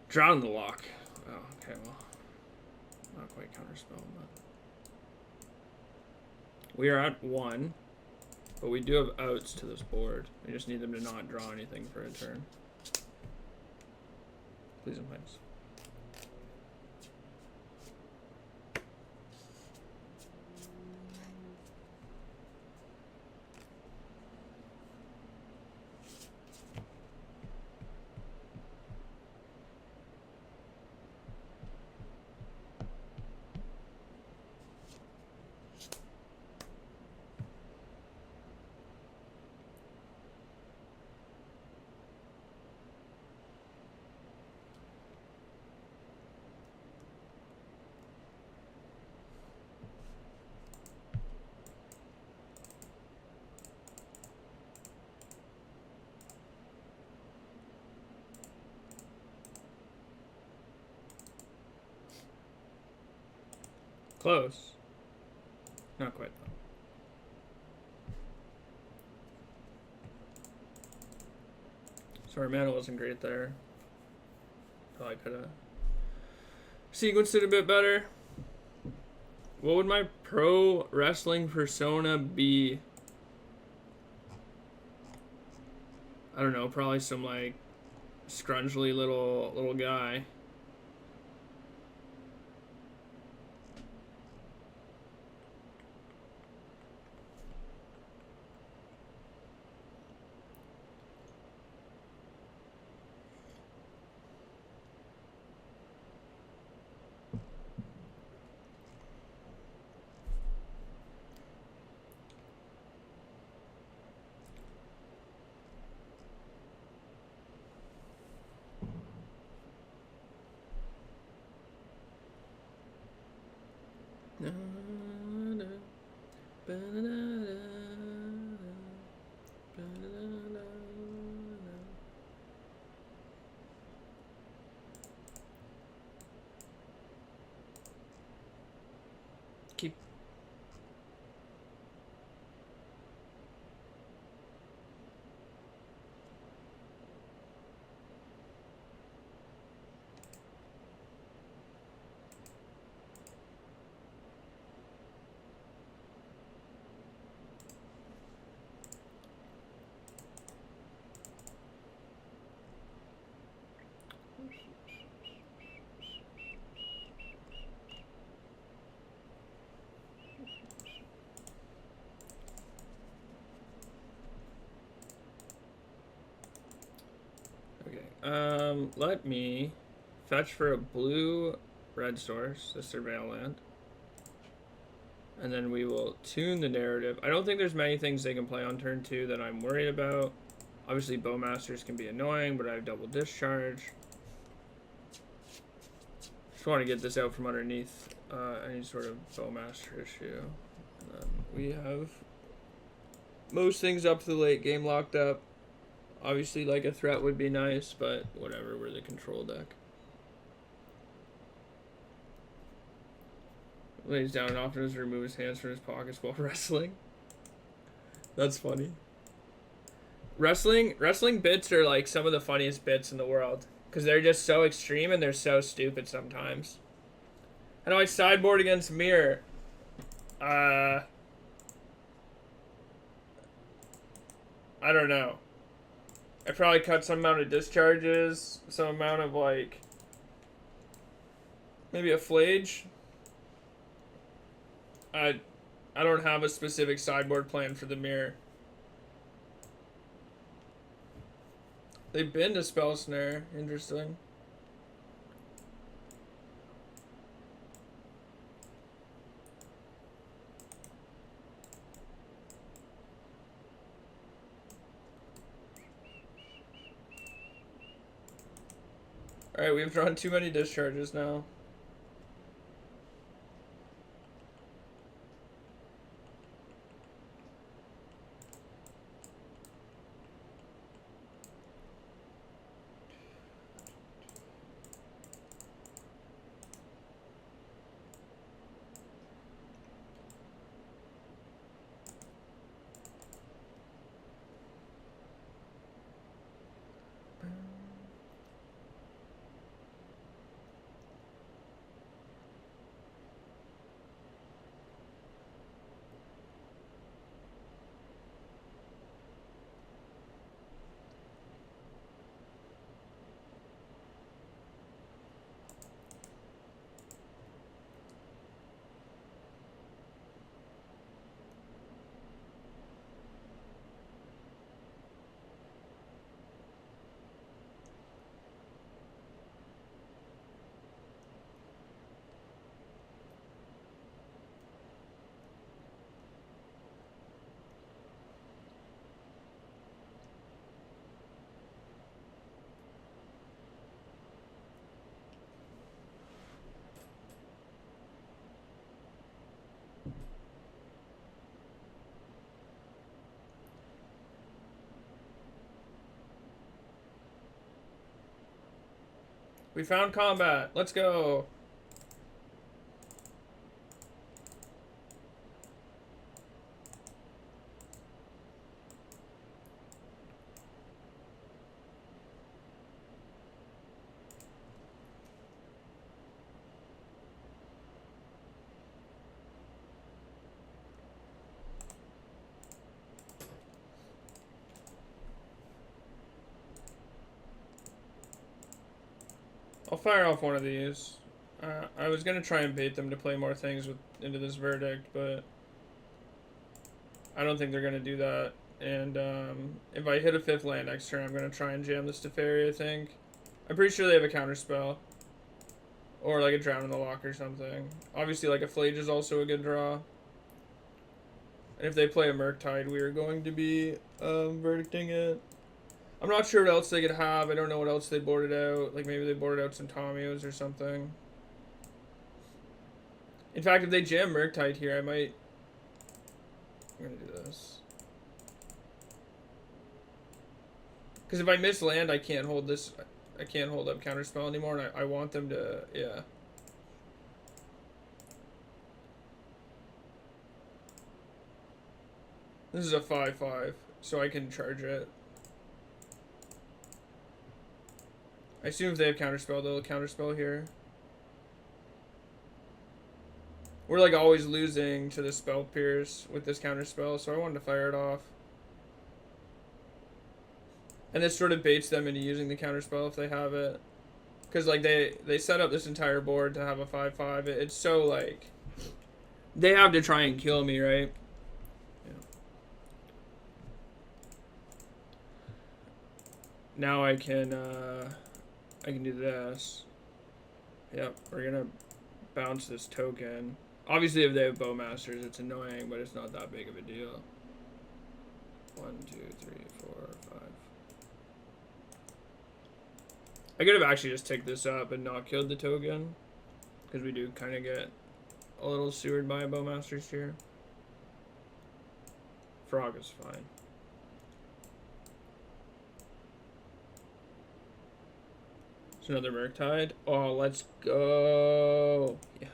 Speaker 1: Drown the lock. Oh, okay, well, not quite counterspell, but we are at 1, but we do have outs to this board. We just need them to not draw anything for a turn. Please and thanks. Close. Not quite, though. So our mana wasn't great there. Probably could have sequenced it a bit better. What would my pro wrestling persona be? I don't know, probably some like scrungly little guy. Keep. Let me fetch for a blue red source, the surveil land. And then we will tune the narrative. I don't think there's many things they can play on turn 2 that I'm worried about. Obviously, Bowmasters can be annoying, but I have double discharge. Just want to get this out from underneath any sort of Bowmaster issue. And then we have most things up to the late game locked up. Obviously, like a threat would be nice, but whatever, we're the control deck. Lays down and often does remove his hands from his pockets while wrestling. That's funny. Wrestling bits are like some of the funniest bits in the world. Because they're just so extreme and they're so stupid sometimes. How do I sideboard against Mirror? I don't know. I probably cut some amount of discharges, some amount of like maybe a flage. I don't have a specific sideboard plan for the Mirror. They've been to Spell Snare. Interesting. Alright, we've drawn too many discharges now. We found combat. Let's go. I'll fire off one of these. I was gonna try and bait them to play more things into this verdict, but I don't think they're gonna do that. And if I hit a 5th land next turn, I'm gonna try and jam this Teferi, I think. I'm pretty sure they have a counterspell. Or like a Drown in the Lock or something. Obviously like a Flage is also a good draw. And if they play a Murktide, we are going to be verdicting it. I'm not sure what else they could have. I don't know what else they boarded out. Like maybe they boarded out some Tomios or something. In fact, if they jam Murktide here, I'm gonna do this. Because if I miss land, I can't hold this. I can't hold up Counterspell anymore, and I want them to, yeah. This is a 5/5, so I can charge it. I assume if they have Counterspell, they'll Counterspell here. We're like always losing to the Spell Pierce with this Counterspell, so I wanted to fire it off. And this sort of baits them into using the Counterspell if they have it. Because like they set up this entire board to have a 5/5. It's so like... They have to try and kill me, right? Now I can do this. Yep, we're gonna bounce this token. Obviously, if they have bowmasters, it's annoying, but it's not that big of a deal. 1, 2, 3, 4, 5. I could have actually just ticked this up and not killed the token, because we do kind of get a little sewered by bowmasters here. Frog is fine. It's another Murktide. Oh, let's go. Yes.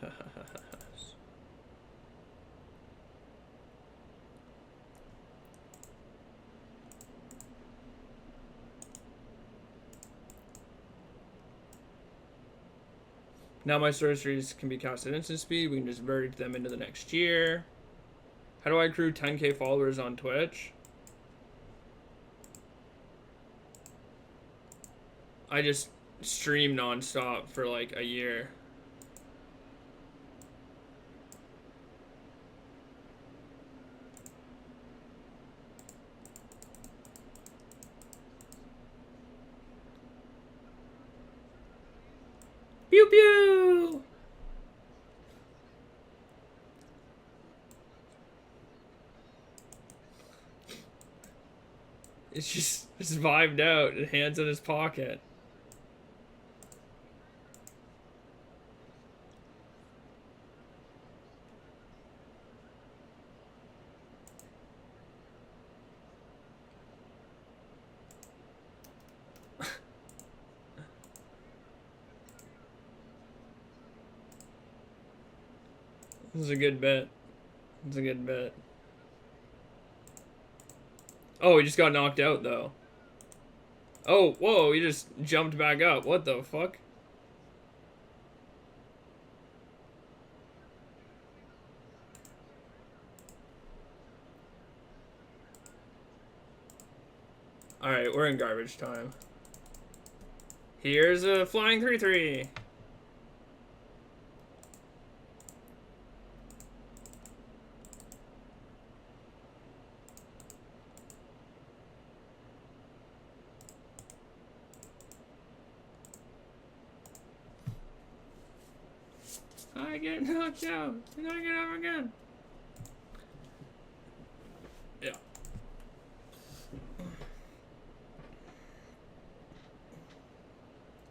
Speaker 1: Now my sorceries can be cast at instant speed. We can just verdict them into the next year. How do I accrue 10k followers on Twitch? I just stream non-stop for like a year. Pew pew! It's just vibed out and hands in his pocket. This is a good bet. It's a good bet. Oh, he just got knocked out, though. Oh, whoa, he just jumped back up. What the fuck? Alright, we're in garbage time. Here's a flying 3-3. I get knocked out. And I get up again. Yeah.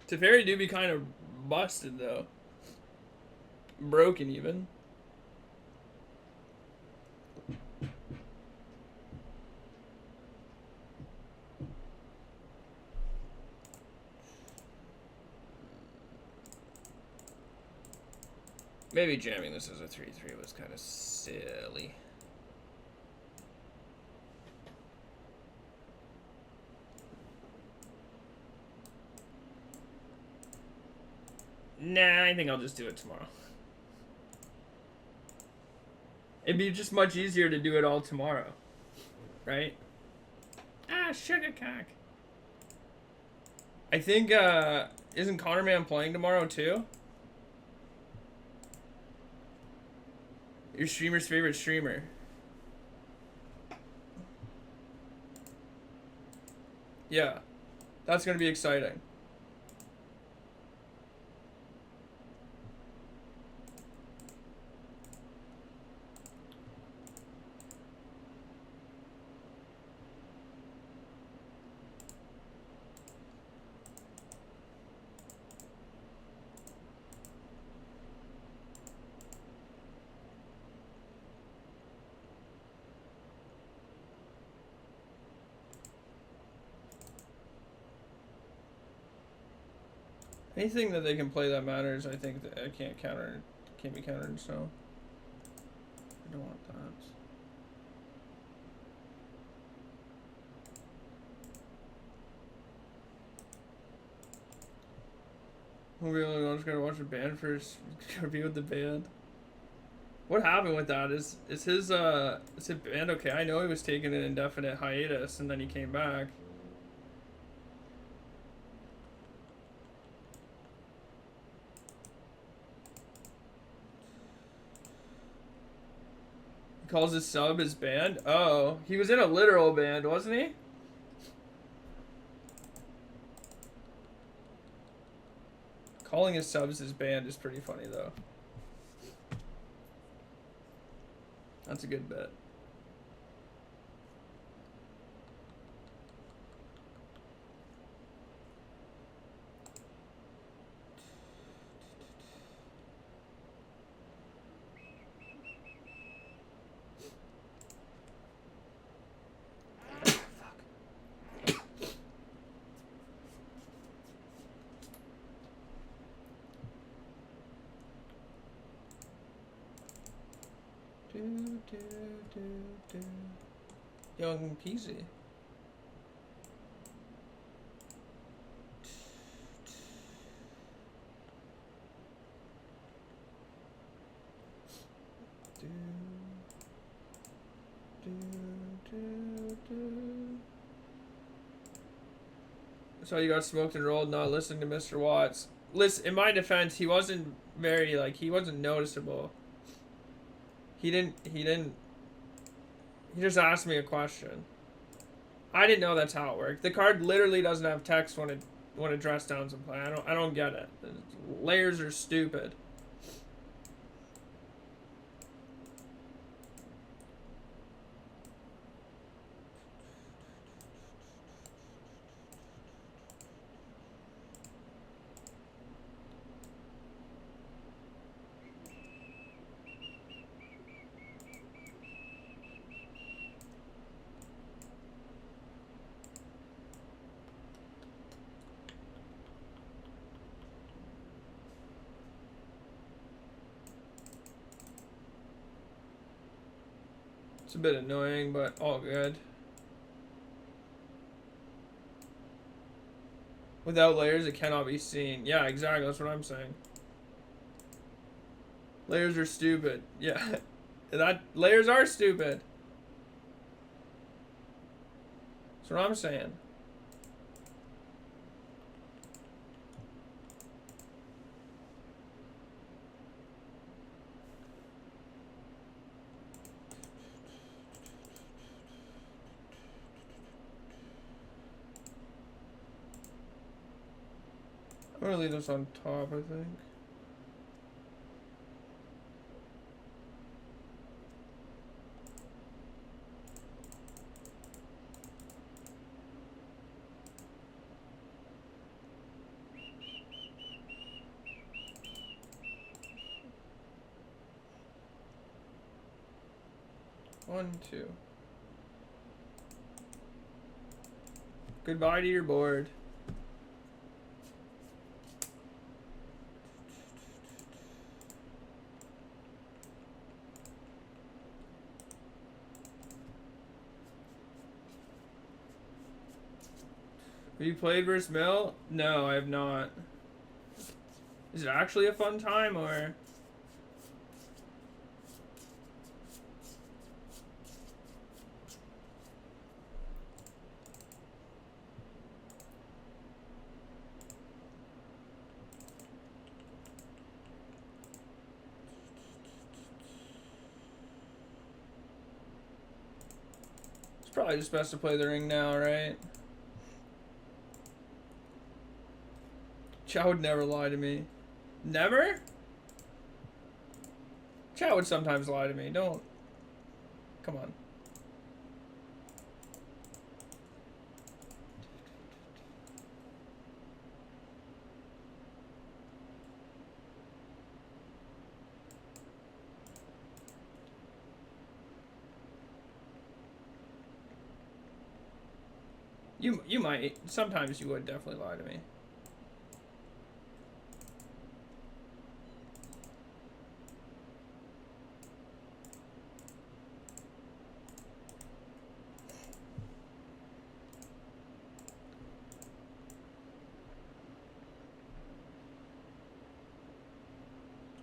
Speaker 1: Teferi do be kind of busted, though. Broken, even. Maybe jamming this as a 3-3 was kind of silly. Nah, I think I'll just do it tomorrow. It'd be just much easier to do it all tomorrow. Right? Ah, sugar cock. I think, isn't Connor Man playing tomorrow, too? Your streamer's favorite streamer. Yeah. That's gonna be exciting. Anything that they can play that matters, I think that I can't be countered, so I don't want that. We really just gotta watch the band first. Review with the band. What happened with that? Is his band okay? I know he was taking an indefinite hiatus and then he came back. He calls his sub his band? Oh, he was in a literal band, wasn't he? Calling his subs his band is pretty funny though. That's a good bet. Young Peasy. So you got smoked and rolled not listening to Mr. Watts. Listen, in my defense, he wasn't very, like, he wasn't noticeable. He just asked me a question. I didn't know that's how it worked. The card literally doesn't have text when it dress downs in play. I don't get it. Layers are stupid. It's a bit annoying, but all good. Without layers, it cannot be seen. Yeah, exactly. That's what I'm saying. Layers are stupid. Yeah, layers are stupid. That's what I'm saying. I'm gonna leave this on top, I think. One, two. Goodbye to your board. Have you played versus Mill? No, I have not. Is it actually a fun time, or? It's probably just best to play the ring now, right? Chow would never lie to me. Never? Chow would sometimes lie to me. Don't. Come on. You might. Sometimes you would definitely lie to me.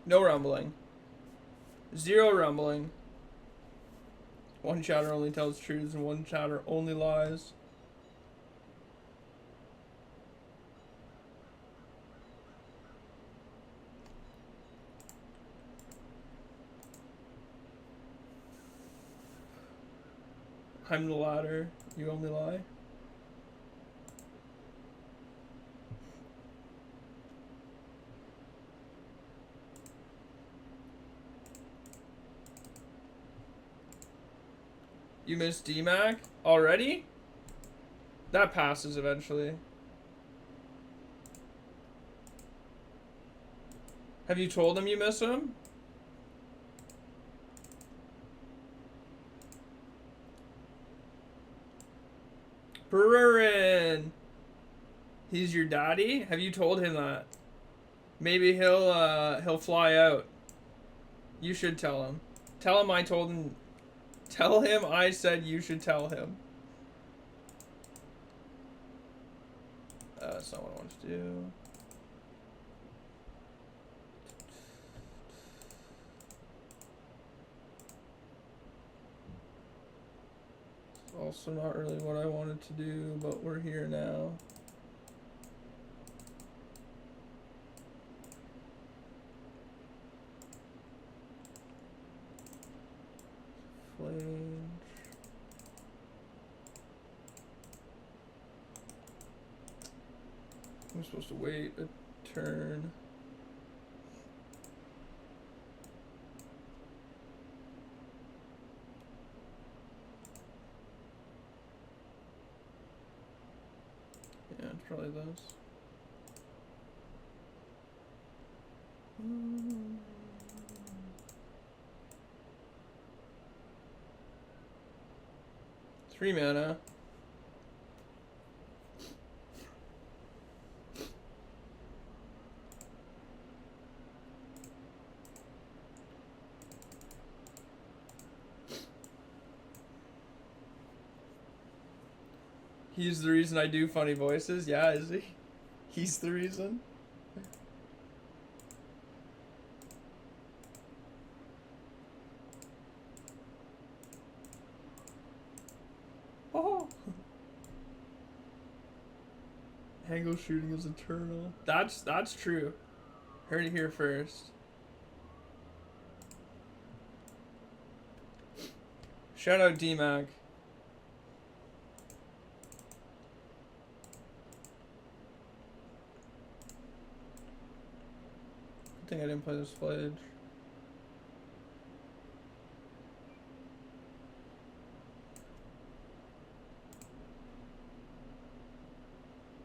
Speaker 1: No rumbling. Zero rumbling. One chatter only tells truths and one chatter only lies. I'm the latter. You only lie. You missed DMAC already? That passes eventually. Have you told him you miss him? Brurin! He's your daddy? Have you told him that? Maybe he'll fly out. You should tell him. Tell him I told him. Tell him I said you should tell him. That's not what I want to do. It's also not really what I wanted to do, but we're here now. Flange. I'm supposed to wait a turn. Yeah, it's probably those. Three mana. He's the reason I do funny voices? Yeah, is he? He's the reason? Oh! Angle shooting is eternal. That's true. Heard it here first. Shout out DMAC. I think I didn't play this footage.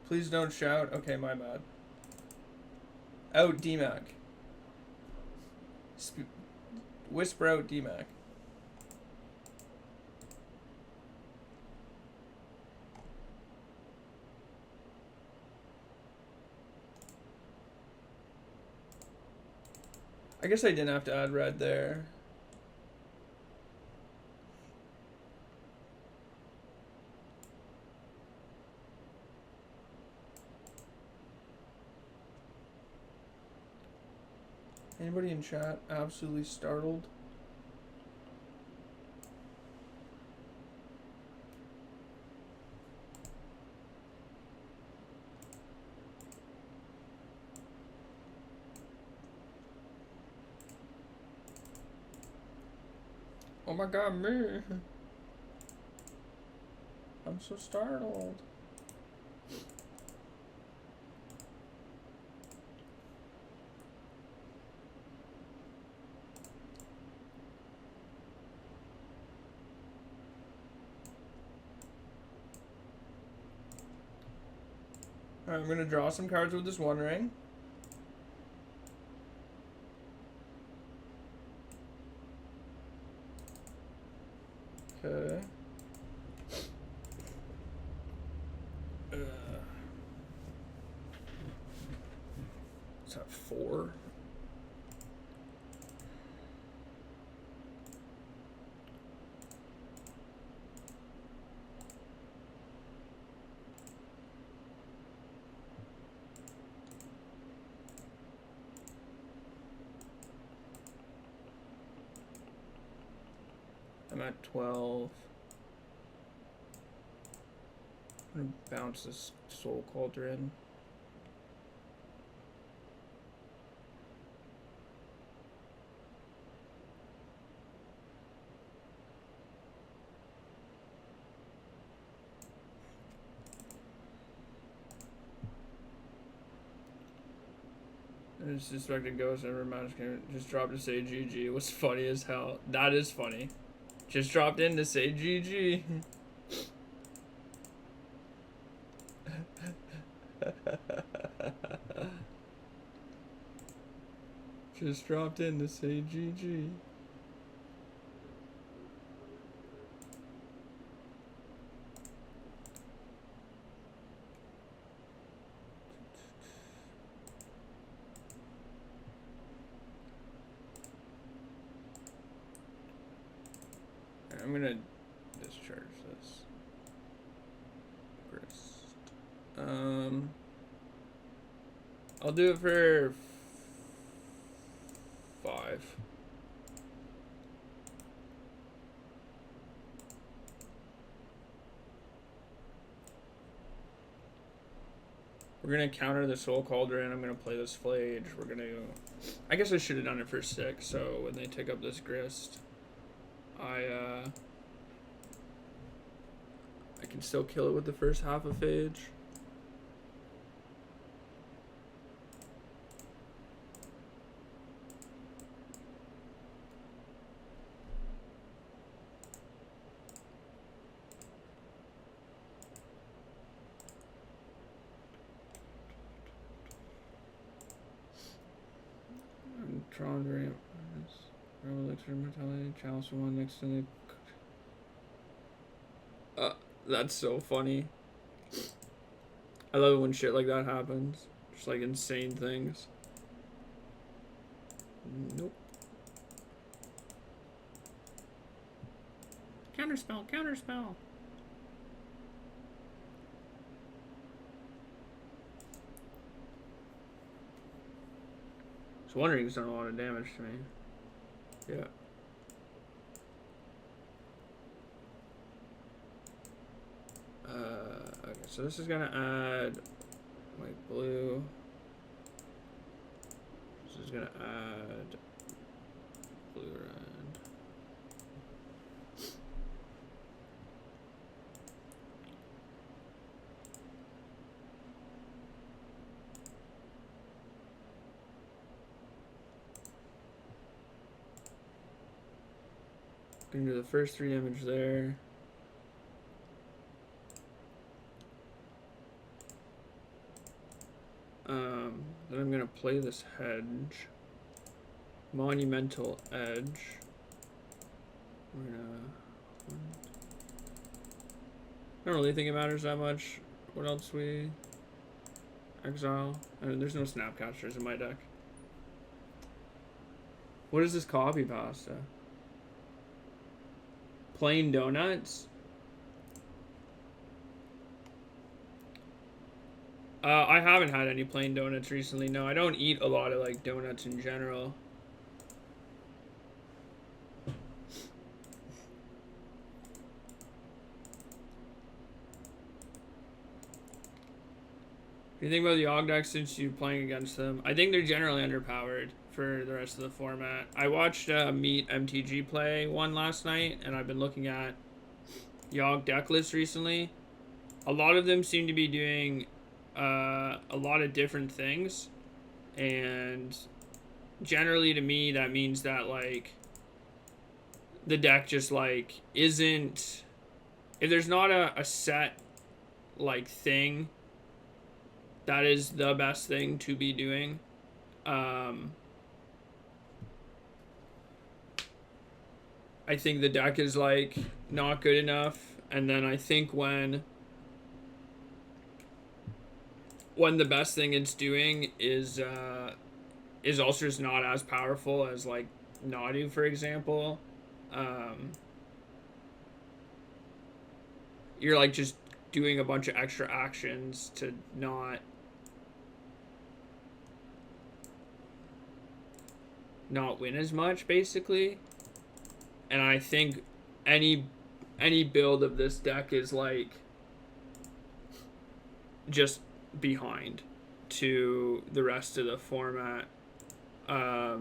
Speaker 1: Please don't shout. Okay, my bad. Out DMAC. Whisper out DMAC. I guess I didn't have to add red there. Anybody in chat absolutely startled? Oh my god, me. I'm so startled. Alright, I'm gonna draw some cards with this One Ring. Okay. Is that 4? I'm at 12. I'm gonna bounce this Soul Cauldron. And Disrespected Ghost, never magic game. Just dropped to say GG. It was funny as hell. That is funny. Just dropped in to say GG. Just dropped in to say GG. I'm gonna discharge this. Grist. I'll do it for 5. We're gonna counter the Soul Cauldron. I'm gonna play this Flage. We're gonna. I guess I should have done it for 6. So when they take up this Grist, I can still kill it with the first half of Phage. Tron Ramp. Elixir Mortality. Chalice 1 next to the. That's so funny. I love it when shit like that happens. Just like insane things. Nope. Counterspell, counterspell. I was wondering he's done a lot of damage to me. Yeah. Okay, so this is gonna add white blue. This is gonna add blue red. Gonna do the first 3 damage there. Then I'm gonna play this hedge. Monumental Edge. We're gonna. I don't really think it matters that much. What else we exile? I mean, there's no Snapcasters in my deck. What is this copy pasta? Plain donuts? I haven't had any plain donuts recently. No, I don't eat a lot of like donuts in general. What do you think about the Yogg decks since you're playing against them? I think they're generally underpowered for the rest of the format. I watched Meet MTG play one last night, and I've been looking at Yogg deck lists recently. A lot of them seem to be doing a lot of different things, and generally to me that means that like the deck just like isn't, if there's not a set like thing that is the best thing to be doing, I think the deck is like not good enough. And then I think when the best thing it's doing is also just not as powerful as like Nadu, for example, you're like just doing a bunch of extra actions to not win as much, basically. And I think any build of this deck is like just behind to the rest of the format. I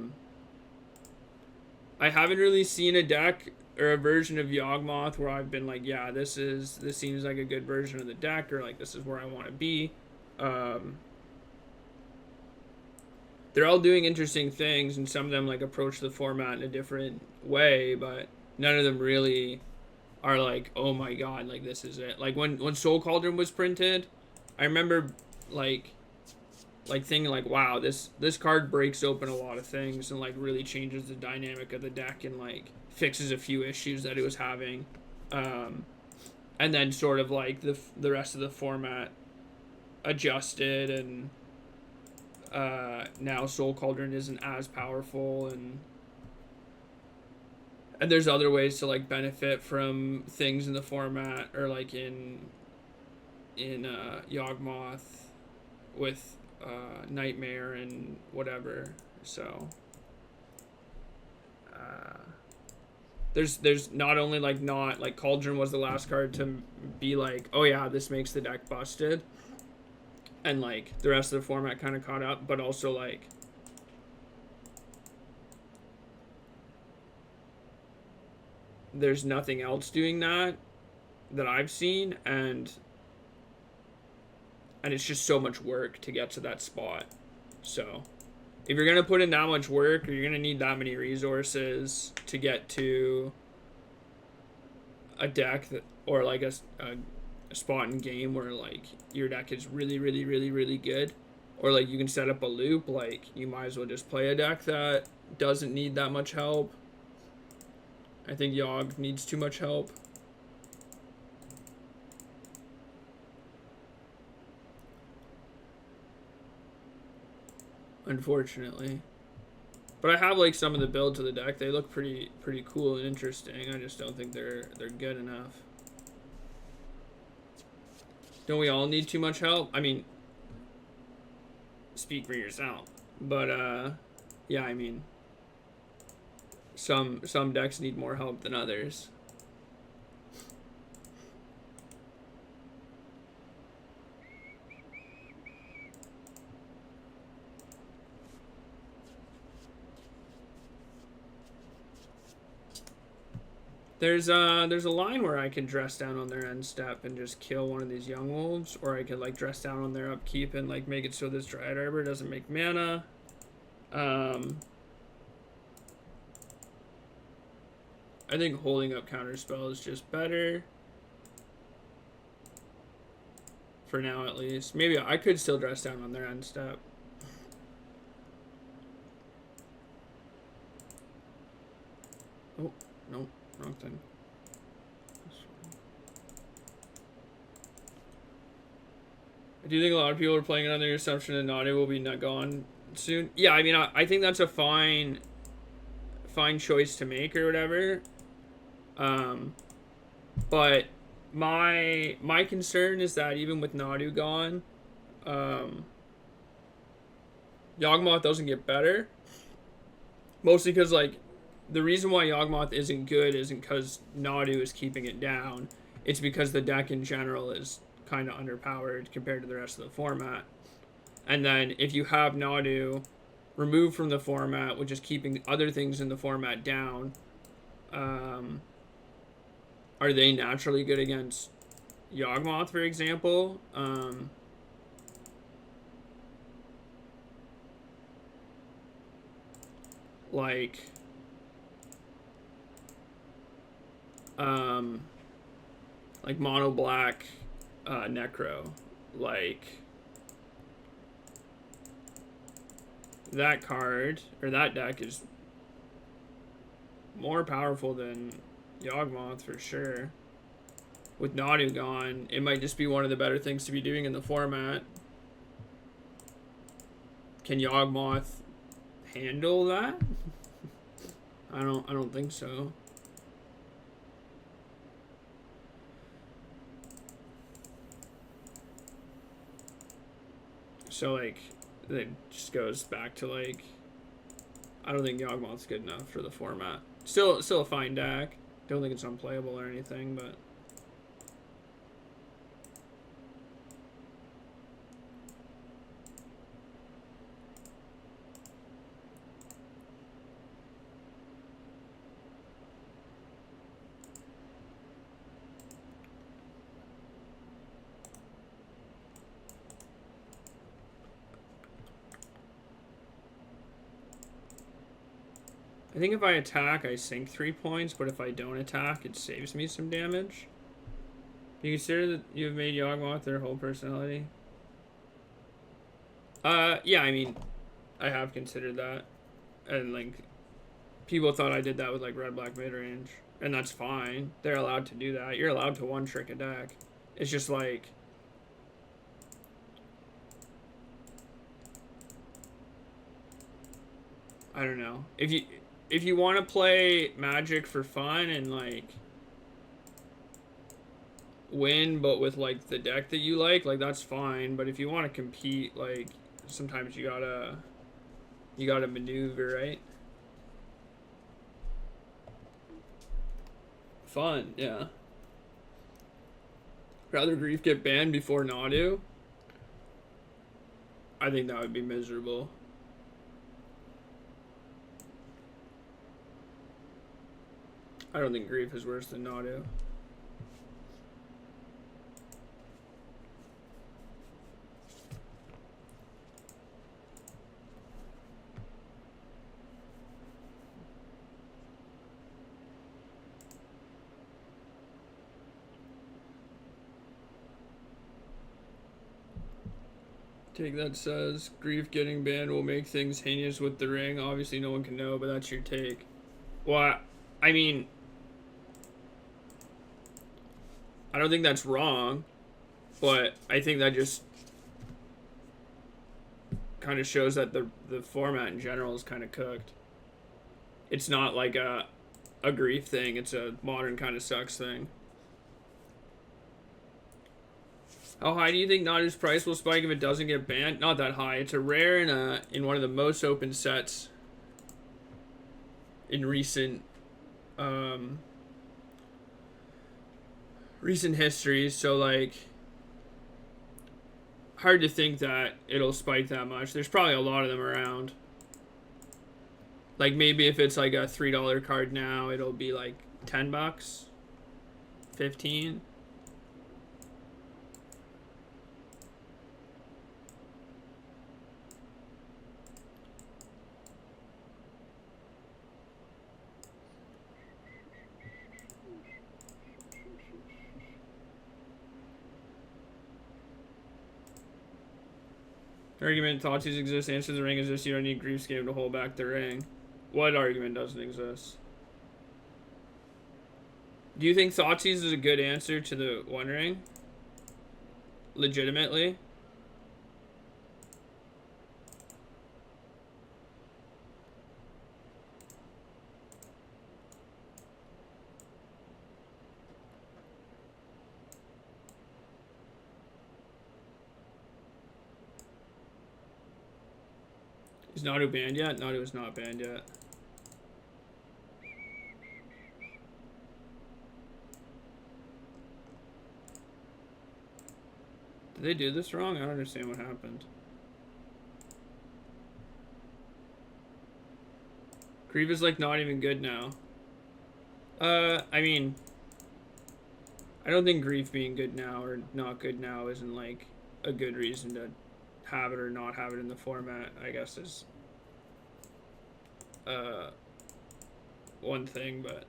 Speaker 1: haven't really seen a deck or a version of Yawgmoth where I've been like, yeah, this seems like a good version of the deck, or like this is where I want to be. They're all doing interesting things, and some of them like approach the format in a different way, but none of them really are like, oh my god, like this is it. Like when Soul Cauldron was printed, I remember like thinking like, wow, this card breaks open a lot of things and like really changes the dynamic of the deck and like fixes a few issues that it was having. And then sort of like the rest of the format adjusted, and now Soul Cauldron isn't as powerful, and there's other ways to like benefit from things in the format, or like in Yawgmoth with Nightmare and whatever. So there's not only like, not like Cauldron was the last card to be like, oh yeah, this makes the deck busted, and like the rest of the format kind of caught up, but also like there's nothing else doing that I've seen, and it's just so much work to get to that spot. So if you're gonna put in that much work, or you're gonna need that many resources to get to a deck that, or like a spot in game where like your deck is really really really really good, or like you can set up a loop, like you might as well just play a deck that doesn't need that much help. I think Yogg needs too much help. Unfortunately. But I have like some of the builds of the deck. They look pretty cool and interesting. I just don't think they're good enough. Don't we all need too much help? I mean, speak for yourself. But yeah, I mean, some decks need more help than others. There's a line where I can dress down on their end step and just kill one of these young wolves, or I could like dress down on their upkeep and like make it so this Dryad Arbor doesn't make mana. I think holding up counterspell is just better. For now, at least. Maybe I could still dress down on their end step. Oh, no, wrong thing. I do think a lot of people are playing it on the assumption that Nadu will be gone soon. Yeah, I mean, I think that's a fine choice to make or whatever. But my concern is that even with Nadu gone, Yawgmoth doesn't get better. Mostly because like the reason why Yawgmoth isn't good isn't because Nadu is keeping it down. It's because the deck in general is kind of underpowered compared to the rest of the format. And then if you have Nadu removed from the format, which is keeping other things in the format down, are they naturally good against Yawgmoth, for example? Like mono black Necro, like that card or that deck is more powerful than Yawgmoth for sure. With Nadu gone, it might just be one of the better things to be doing in the format. Can Yawgmoth handle that? I don't think so. So like it just goes back to like I don't think Yawgmoth's good enough for the format. Still a fine deck. Don't think it's unplayable or anything, but I think if I attack, I sink 3 points, but if I don't attack, it saves me some damage. Do you consider that you've made Yawgmoth their whole personality? Yeah, I mean, I have considered that. And, like, people thought I did that with, like, red-black midrange. And that's fine. They're allowed to do that. You're allowed to one-trick a deck. It's just, like... I don't know. If you want to play Magic for fun and, like... win, but with, like, the deck that you like, that's fine. But if you want to compete, like, sometimes you gotta maneuver, right? Fun, yeah. Rather Grief get banned before Nadu? I think that would be miserable. I don't think Grief is worse than Nadu. Take that says, Grief getting banned will make things heinous with the ring. Obviously no one can know, but that's your take. Well, I mean... I don't think that's wrong, but I think that just kind of shows that the format in general is kind of cooked. It's not like a Grief thing, it's a Modern kind of sucks thing. How high do you think Nadu's price will spike if it doesn't get banned? Not that high. It's a rare in one of the most open sets in recent history. So, like, hard to think that it'll spike that much. There's probably a lot of them around. Like, maybe if it's like a $3 card now, it'll be like $10, 15. Argument, Thoughtseize exist, answer the ring exists, you don't need Grief's game to hold back the ring. What argument doesn't exist? Do you think Thoughtseize is a good answer to the One Ring? Legitimately? Is Nadu banned yet? Nadu is not banned yet. Did they do this wrong? I don't understand what happened. Grief is like not even good now. I mean, I don't think Grief being good now or not good now isn't like a good reason to have it or not have it in the format, I guess, is one thing, but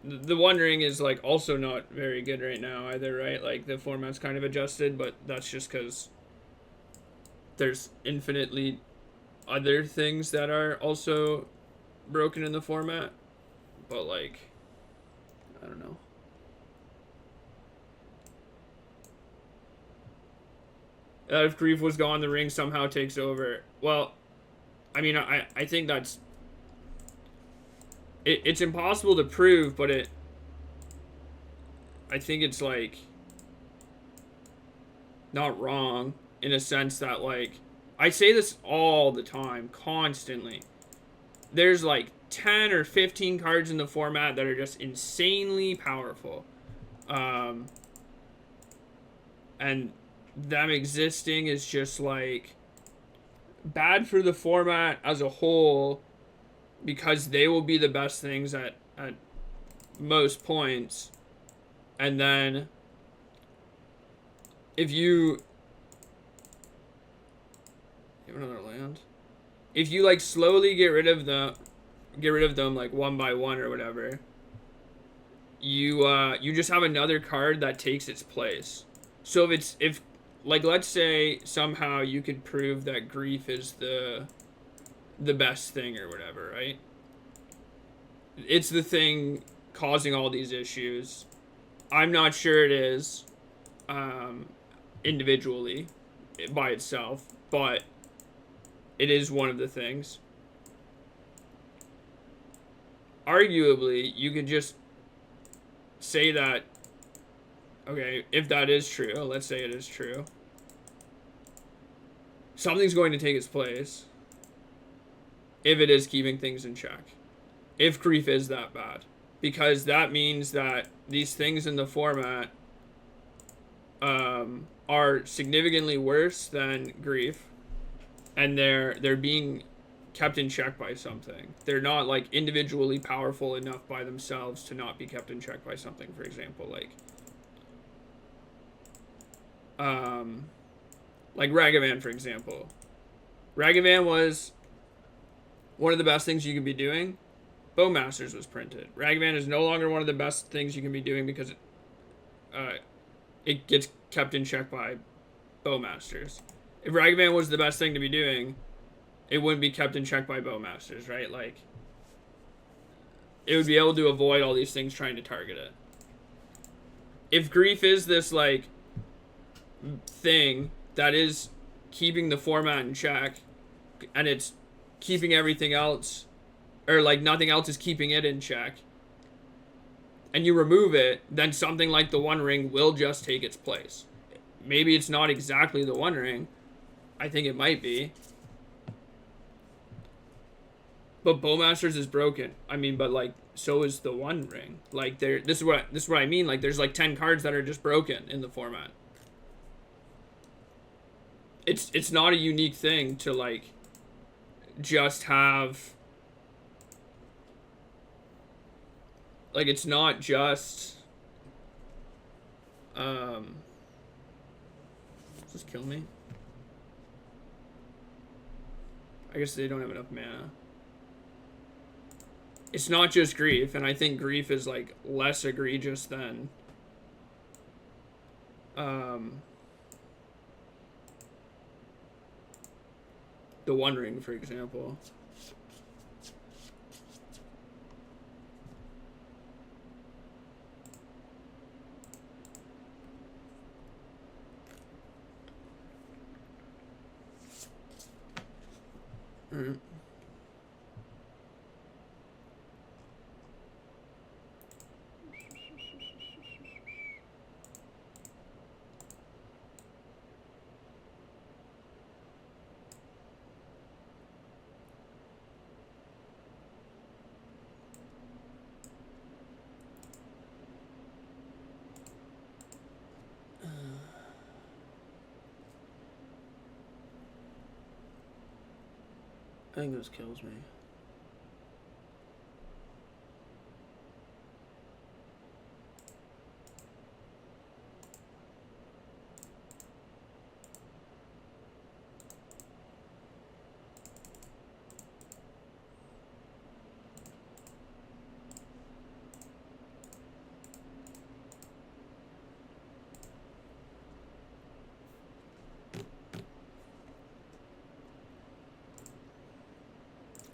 Speaker 1: the One Ring is like also not very good right now either, right? Like the format's kind of adjusted, but that's just because there's infinitely other things that are also broken in the format, but like, I don't know. If Grief was gone, the ring somehow takes over. Well, I mean, I think that's... It's impossible to prove, but I think it's, like, not wrong in a sense that, like... I say this all the time, constantly. There's, like, 10 or 15 cards in the format that are just insanely powerful. And them existing is just like bad for the format as a whole because they will be the best things at most points, and then if you have another land, if you like slowly get rid of get rid of them like one by one or whatever, you just have another card that takes its place. So if like let's say somehow you could prove that grief is the best thing or whatever, right? It's the thing causing all these issues. I'm not sure it is individually by itself, but it is one of the things. Arguably, you could just say that, okay, if that is true, let's say it is true, something's going to take its place if it is keeping things in check. If grief is that bad. Because that means that these things in the format are significantly worse than grief, and they're being kept in check by something. They're not like individually powerful enough by themselves to not be kept in check by something. For example, like Ragavan, for example. Ragavan was one of the best things you could be doing. Bowmasters was printed. Ragavan is no longer one of the best things you can be doing because it gets kept in check by Bowmasters. If Ragavan was the best thing to be doing, it wouldn't be kept in check by Bowmasters, right? Like, it would be able to avoid all these things trying to target it. If grief is this, like, thing that is keeping the format in check, and it's keeping everything else, or, like, nothing else is keeping it in check, and you remove it, then something like the One Ring will just take its place. Maybe it's not exactly the One Ring. I think it might be. But Bowmasters is broken. I mean, but like, so is the One Ring. Like, this is what I mean. Like, there's like 10 cards that are just broken in the format. It's not a unique thing to like just have, like, it's not just does this kill me? I guess they don't have enough mana. It's not just grief, and I think grief is like less egregious than the One Ring, for example. Alright. I think this kills me.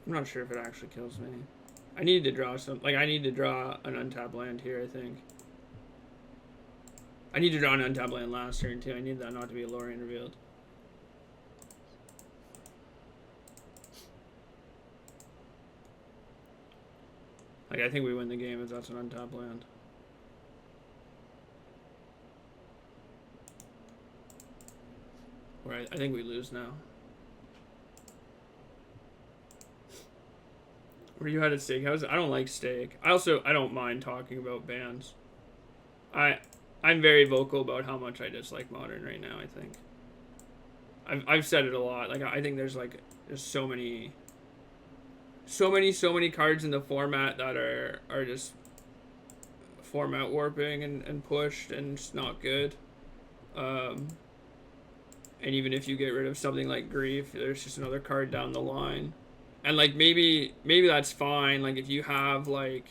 Speaker 1: I'm not sure if it actually kills me. I need to draw some, like, I need to draw an untapped land here, I think. I need to draw an untapped land last turn, too. I need that not to be a Lorien revealed. Like, I think we win the game if that's an untapped land. Right, I think we lose now. Were you at a steakhouse? I don't like steak. I don't mind talking about bands. I'm very vocal about how much I dislike Modern right now, I think. I've said it a lot. Like, I think there's like just so many cards in the format that are just format warping and pushed and just not good. And even if you get rid of something like Grief, there's just another card down the line. And like maybe that's fine. Like if you have like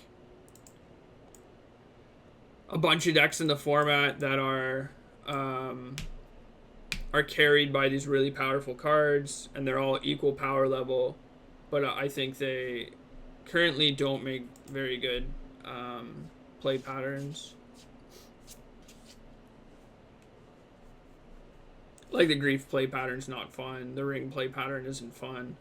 Speaker 1: a bunch of decks in the format that are carried by these really powerful cards and they're all equal power level, but I think they currently don't make very good play patterns. Like the Grief play pattern's not fun. The Ring play pattern isn't fun.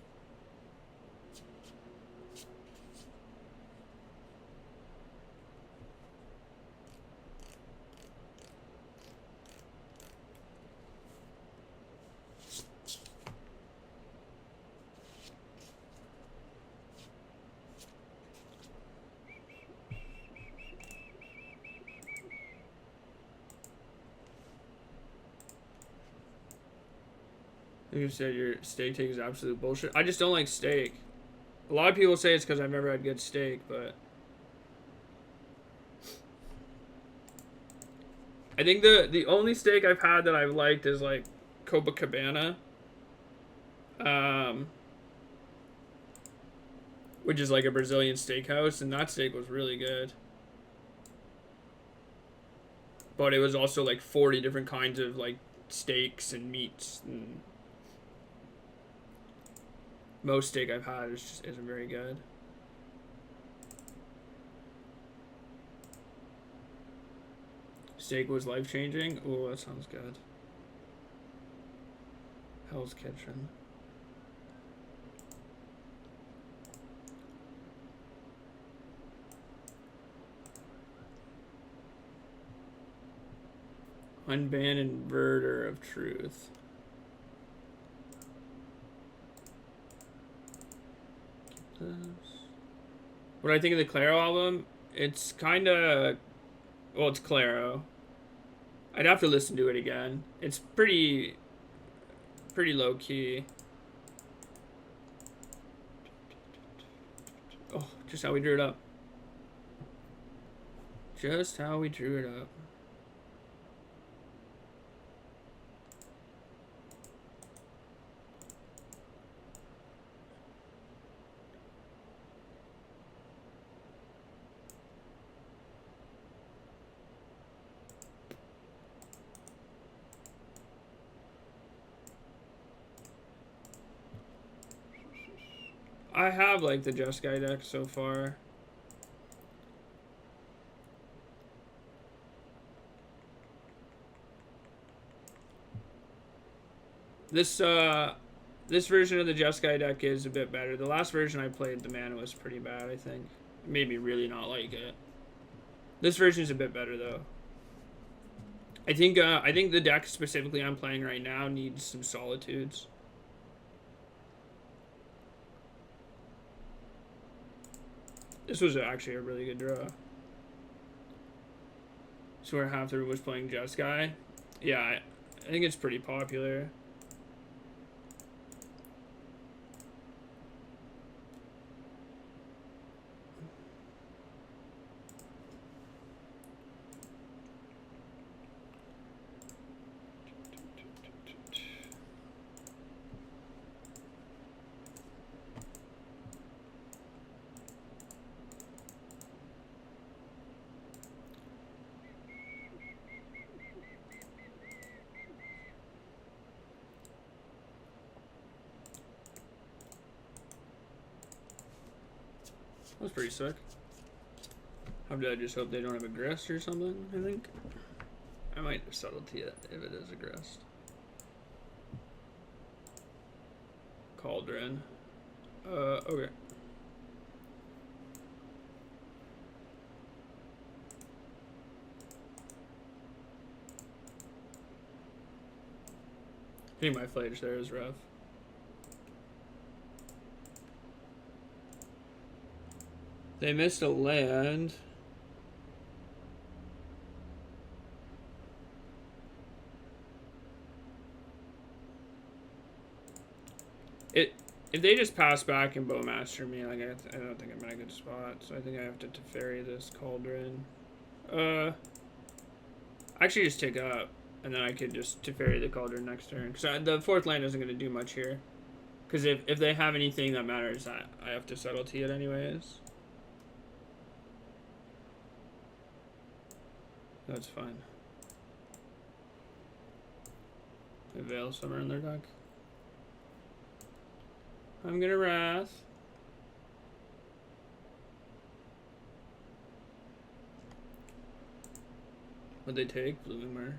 Speaker 1: You said your steak take is absolute bullshit. I just don't like steak. A lot of people say it's because I've never had good steak, but I think the only steak I've had that I've liked is like Copacabana, which is like a Brazilian steakhouse, and that steak was really good. But it was also like 40 different kinds of like steaks and meats, and most steak I've had isn't very good. Steak was life-changing? Oh, that sounds good. Hell's Kitchen. Unbanned Inverter of Truth. What I think of the Claro album? It's kind of... Well, it's Claro. I'd have to listen to it again. It's pretty low-key. Oh, just how we drew it up. Just how we drew it up. I have like the Jeskai deck so far. This version of the Jeskai deck is a bit better. The last version I played, the mana was pretty bad, I think. It made me really not like it. This version is a bit better though. I think the deck specifically I'm playing right now needs some solitudes. This was actually a really good draw. So where half the room was playing Jeskai. Yeah, I think it's pretty popular. That was pretty sick. I just hope they don't have aggressed or something, I think. I might subtlety it if it is aggressed. Cauldron. Okay. Hitting my flash there is rough. They missed a land. If they just pass back and Bowmaster me, like I don't think I'm in a good spot. So I think I have to Teferi this Cauldron. Actually just take up, and then I could just Teferi the Cauldron next turn. Because the fourth land isn't going to do much here. Because if they have anything that matters, I have to subtlety it anyways. That's fine. They Veil somewhere in their deck. I'm gonna Wrath. Would they take Blooming Marsh?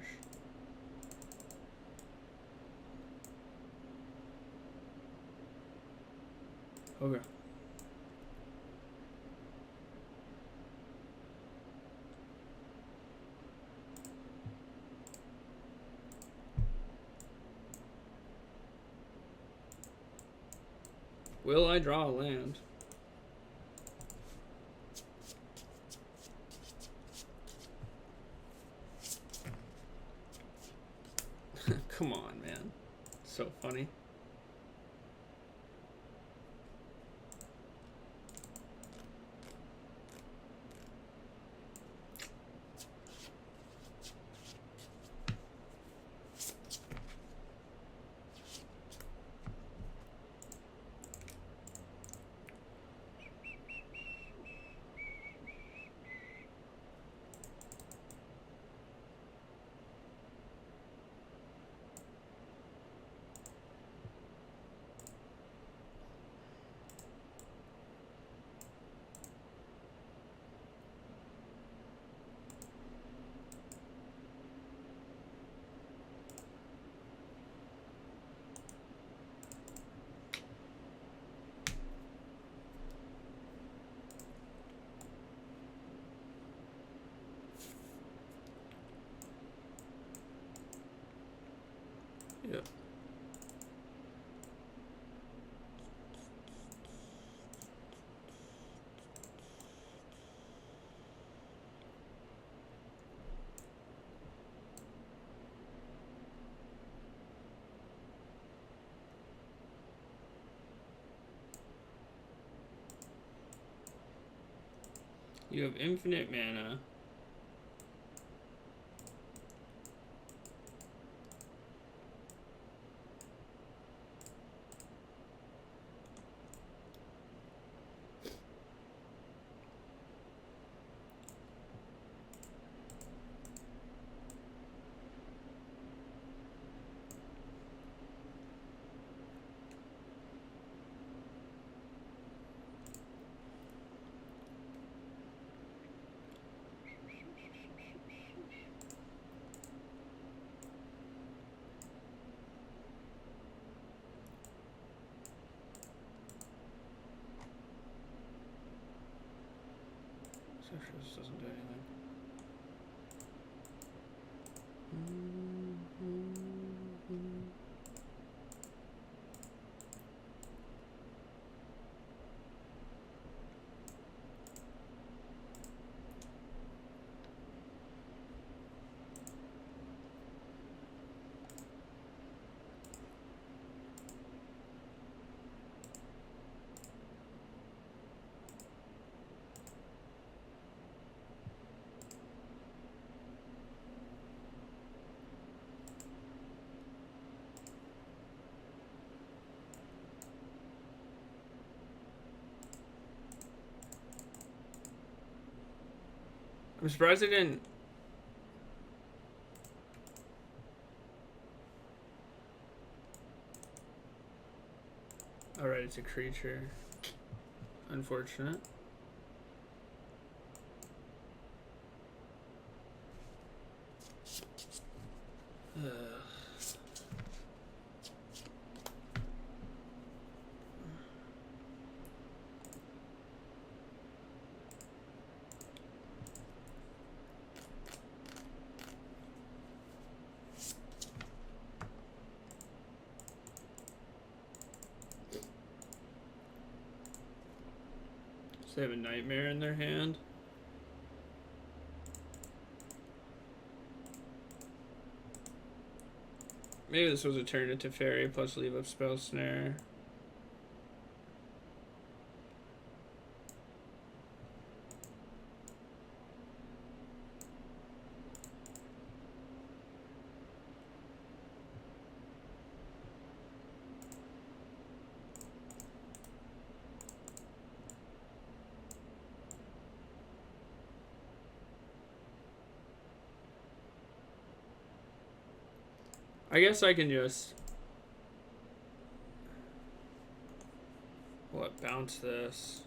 Speaker 1: Okay. Will I draw a land? Come on, man. So funny. Yep. You have infinite mana. This doesn't do anything. I'm surprised I didn't. Alright, it's a creature. Unfortunate. They have a Nightmare in their hand. Maybe this was a turn into Fairy plus leave up Spell Snare. I guess I can just... What, bounce this?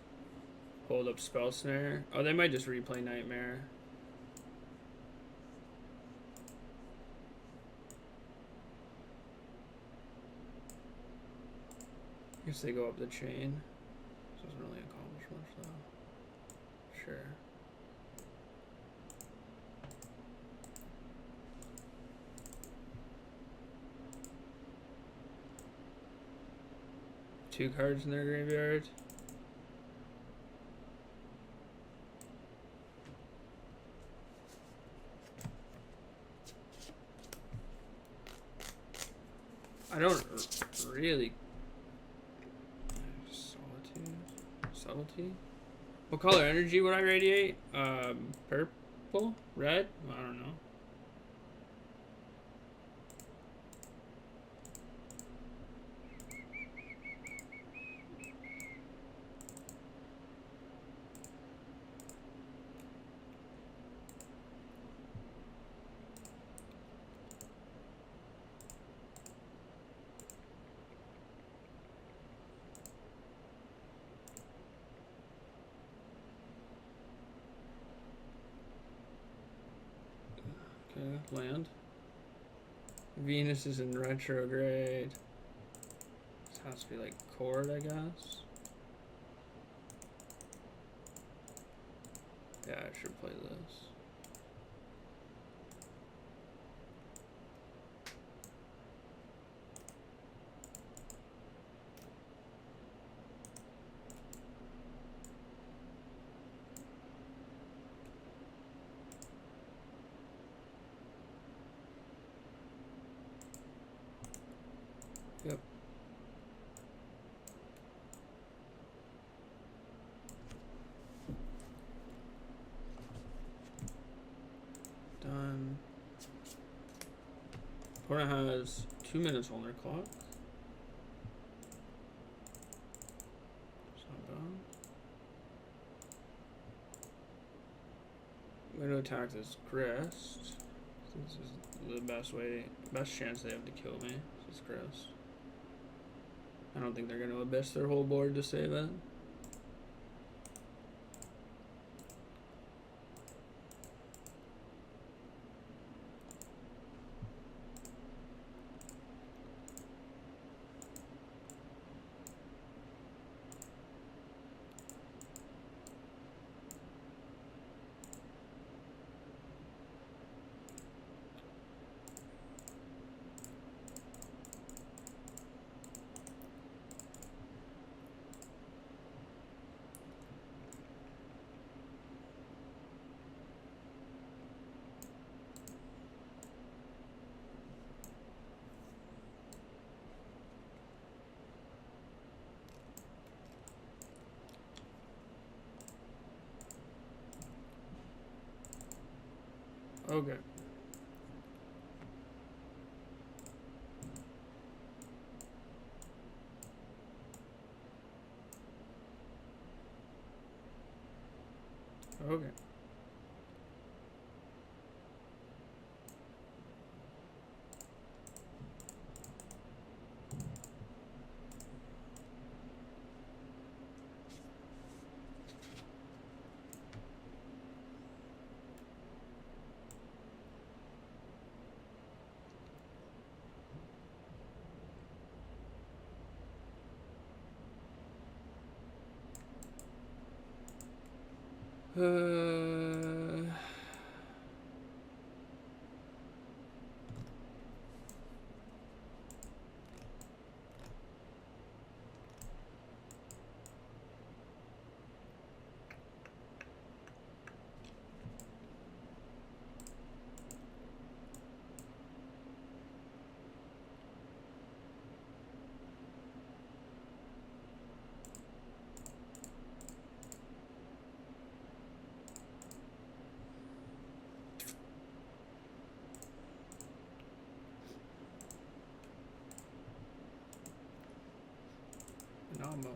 Speaker 1: Hold up Spell Snare? Oh, they might just replay Nightmare. I guess they go up the chain. This doesn't really accomplish much though. Sure. Two cards in their graveyard. I don't really... Subtlety? What color energy would I radiate? Purple? Red? I don't know. Land. Venus is in retrograde. This has to be like chord, I guess. Yeah, I should play this. Yep. Done. Opponent has 2 minutes on their clock. It's not bad. I'm going to attack this Grist. This is the best chance they have to kill me. This is Grist. I don't think they're going to abyss their whole board to save it. Okay. Okay. Namo.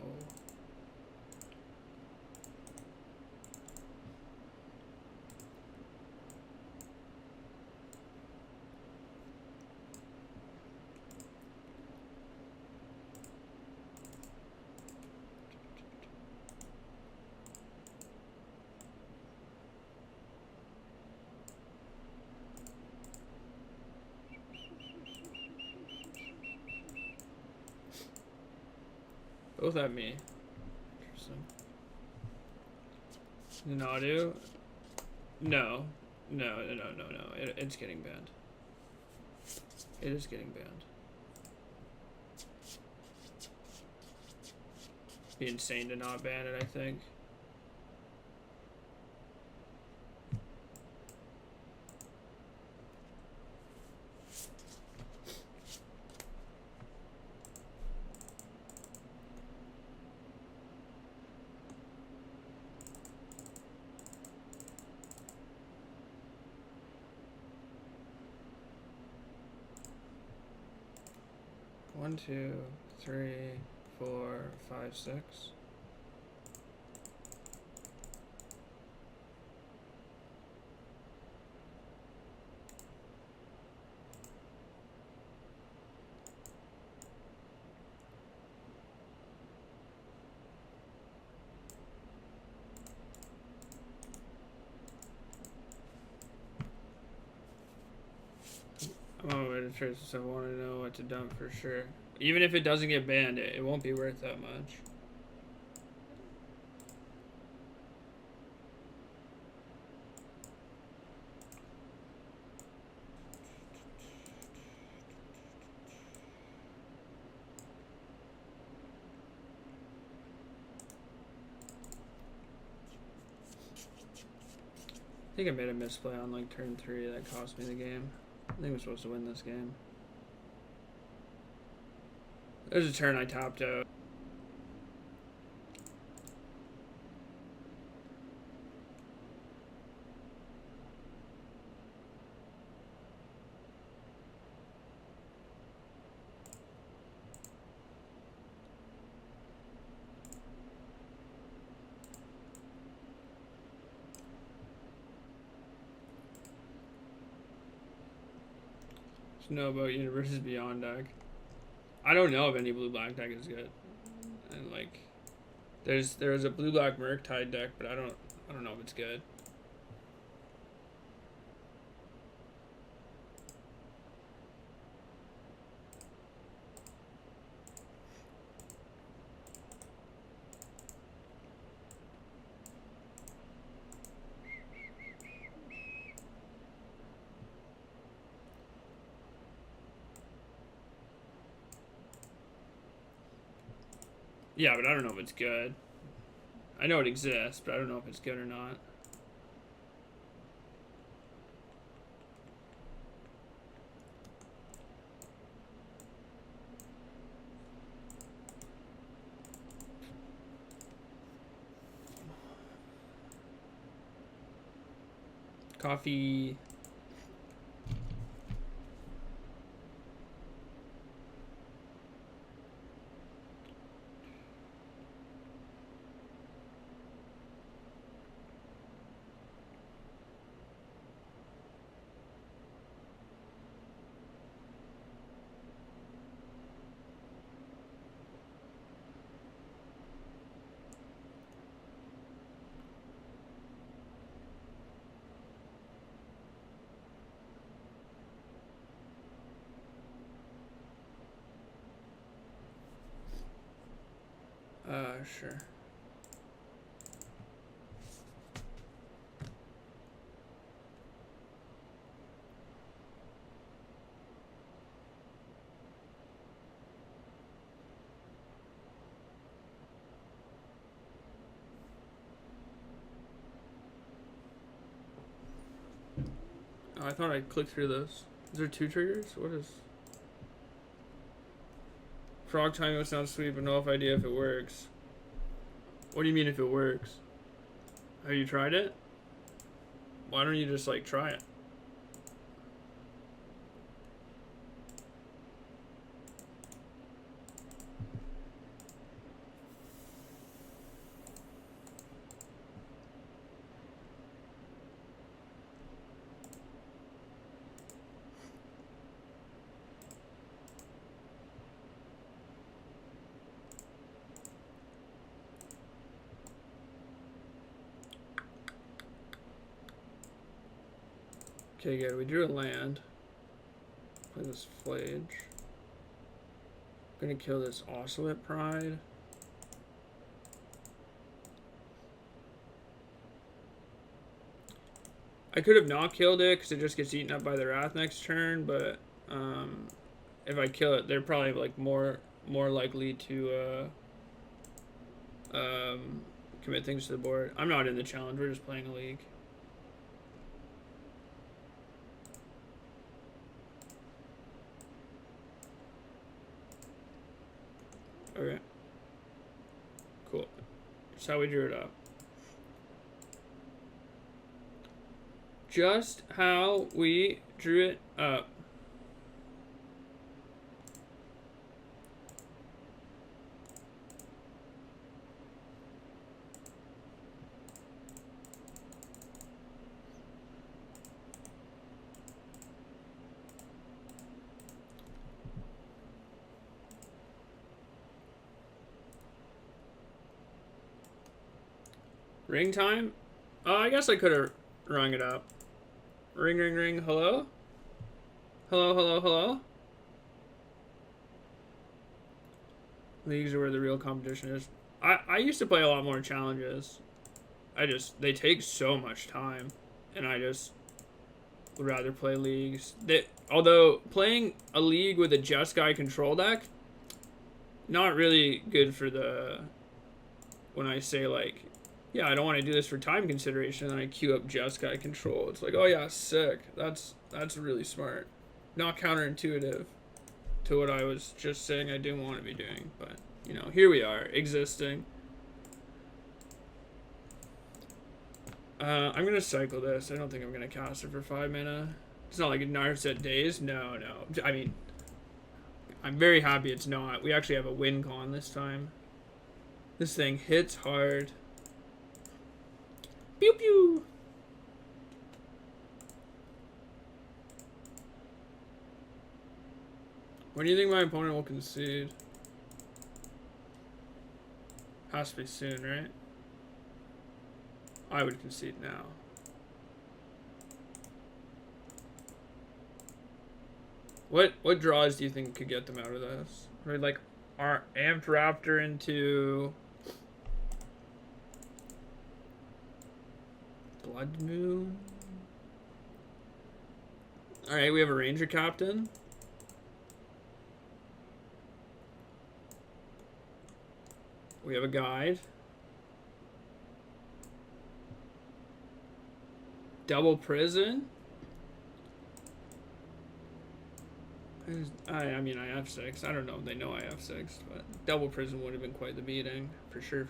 Speaker 1: Both at me. Interesting. Nadu? No. No. It's getting banned. It is getting banned. Be insane to not ban it, I think. One, two, three, 4, 5, 6. I'm on my way to church, so I want to know what to dump for sure. Even if it doesn't get banned, it won't be worth that much. I think I made a misplay on like turn 3 that cost me the game. I think I'm supposed to win this game. There's a turn I topped out. Just know about Universes Beyond deck. I don't know if any blue-black deck is good. And like, there's a blue-black Murktide deck, but I don't know if it's good. Yeah, but I don't know if it's good. I know it exists, but I don't know if it's good or not. Coffee. Sure. Oh, I thought I'd click through those. Is there 2 triggers? What is... Frog timing sounds sweet, but no idea if it works. What do you mean if it works? Have you tried it? Why don't you just like try it? Okay, good. We drew a land. Play this Flage. Gonna kill this Oscillate Pride. I could have not killed it because it just gets eaten up by the Wrath next turn, but if I kill it, they're probably like more likely to commit things to the board. I'm not in the challenge. We're just playing a league. Okay. Cool. That's how we drew it up. Just how we drew it up. Ring time? Oh, I guess I could have rung it up. Ring, ring, ring. Hello? Hello, hello, hello? Leagues are where the real competition is. I used to play a lot more challenges. They take so much time. And I just would rather play leagues. Although, playing a league with a Jeskai Control deck, not really good for the... When I say, like... Yeah, I don't want to do this for time consideration, and I queue up Jeskai Control. It's like, oh yeah, sick. That's really smart. Not counterintuitive to what I was just saying I didn't want to be doing. But, you know, here we are, existing. I'm going to cycle this. I don't think I'm going to cast it for 5 mana. It's not like it nerfs at days. No. I mean, I'm very happy it's not. We actually have a win con this time. This thing hits hard. Pew pew. When do you think my opponent will concede? Has to be soon, right? I would concede now. What draws do you think could get them out of this? Right, like our Amped Raptor into Blood Moon. Alright, we have a Ranger Captain. We have a Guide. Double Prison. I mean, I have 6. I don't know if they know I have 6, but Double Prison would have been quite the beating. For sure.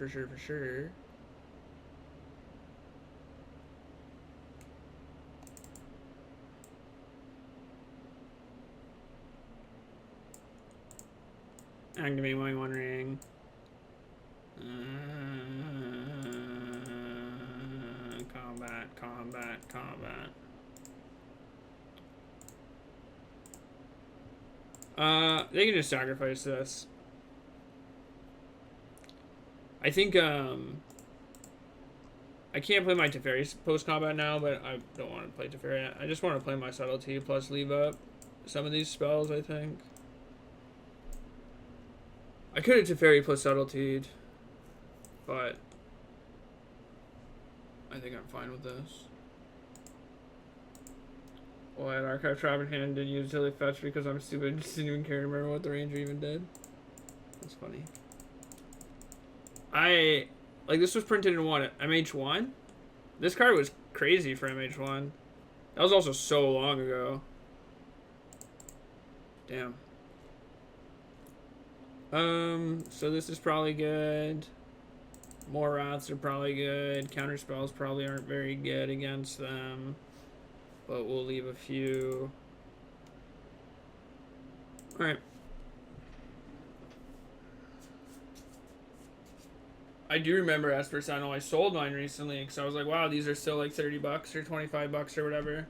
Speaker 1: Activate my One Ring. Combat. They can just sacrifice this. I think, I can't play my Teferi post-combat now, but I don't want to play Teferi. I just want to play my Subtlety plus leave up some of these spells, I think. I could have Teferi plus Subtlety, but I think I'm fine with this. Well, I had Archive Trap in hand, didn't use Utility Fetch because I'm stupid, just didn't even care to remember what the Ranger even did. That's funny. Like, this was printed in what, MH1? This card was crazy for MH1. That was also so long ago. Damn. So this is probably good. More Wraths are probably good. Counter spells probably aren't very good against them. But we'll leave a few. Alright. I do remember Esper Sentinel. I sold mine recently because I was like, wow, these are still like 30 bucks or 25 bucks or whatever.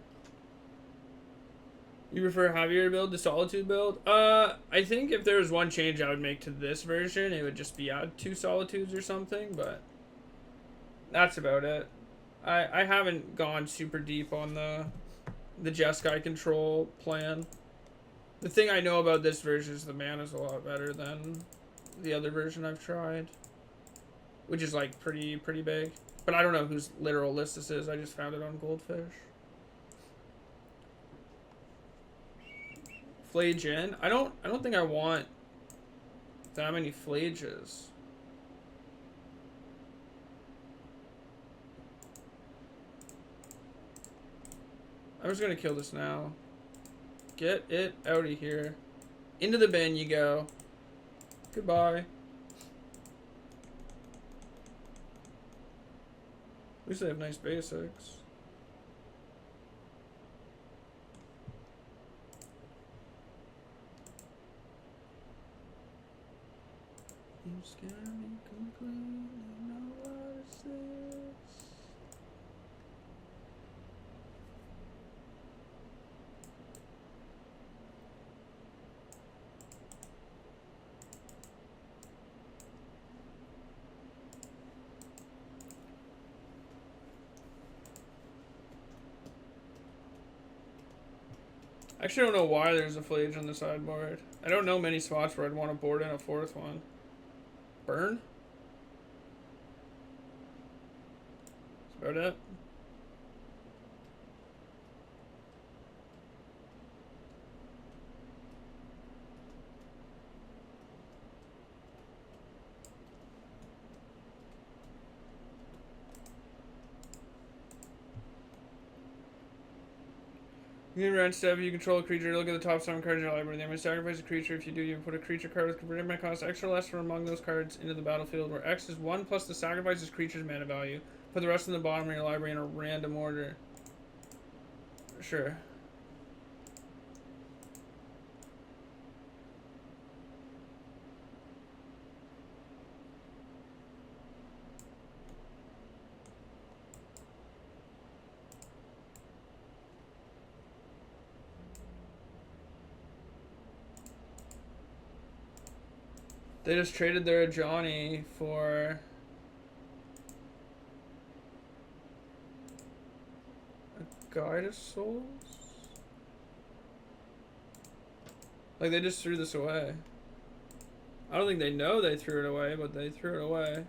Speaker 1: You prefer Javier build to Solitude build? I think if there was one change I would make to this version, it would just be add 2 Solitudes or something, but that's about it. I haven't gone super deep on the Jeskai Control plan. The thing I know about this version is the mana's a lot better than the other version I've tried, which is like pretty big. But I don't know whose literal list this is. I just found it on Goldfish. Flage in. I don't think I want that many flages. I'm just gonna kill this now. Get it out of here. Into the bin you go. Goodbye. At least they have nice basics. You scare me completely. Now what is this? I actually don't know why there's a flage on the sideboard. I don't know many spots where I'd want to board in a fourth one. Burn? That's about it. You can run step, you control a creature, look at the top 7 cards in your library. Then you sacrifice a creature. If you do, you put a creature card with converted cost extra less from among those cards into the battlefield, where X is 1 plus the sacrifice's creature's mana value. Put the rest in the bottom of your library in a random order. Sure. They just traded their Johnny for a Guide of Souls? Like, they just threw this away. I don't think they know they threw it away, but they threw it away.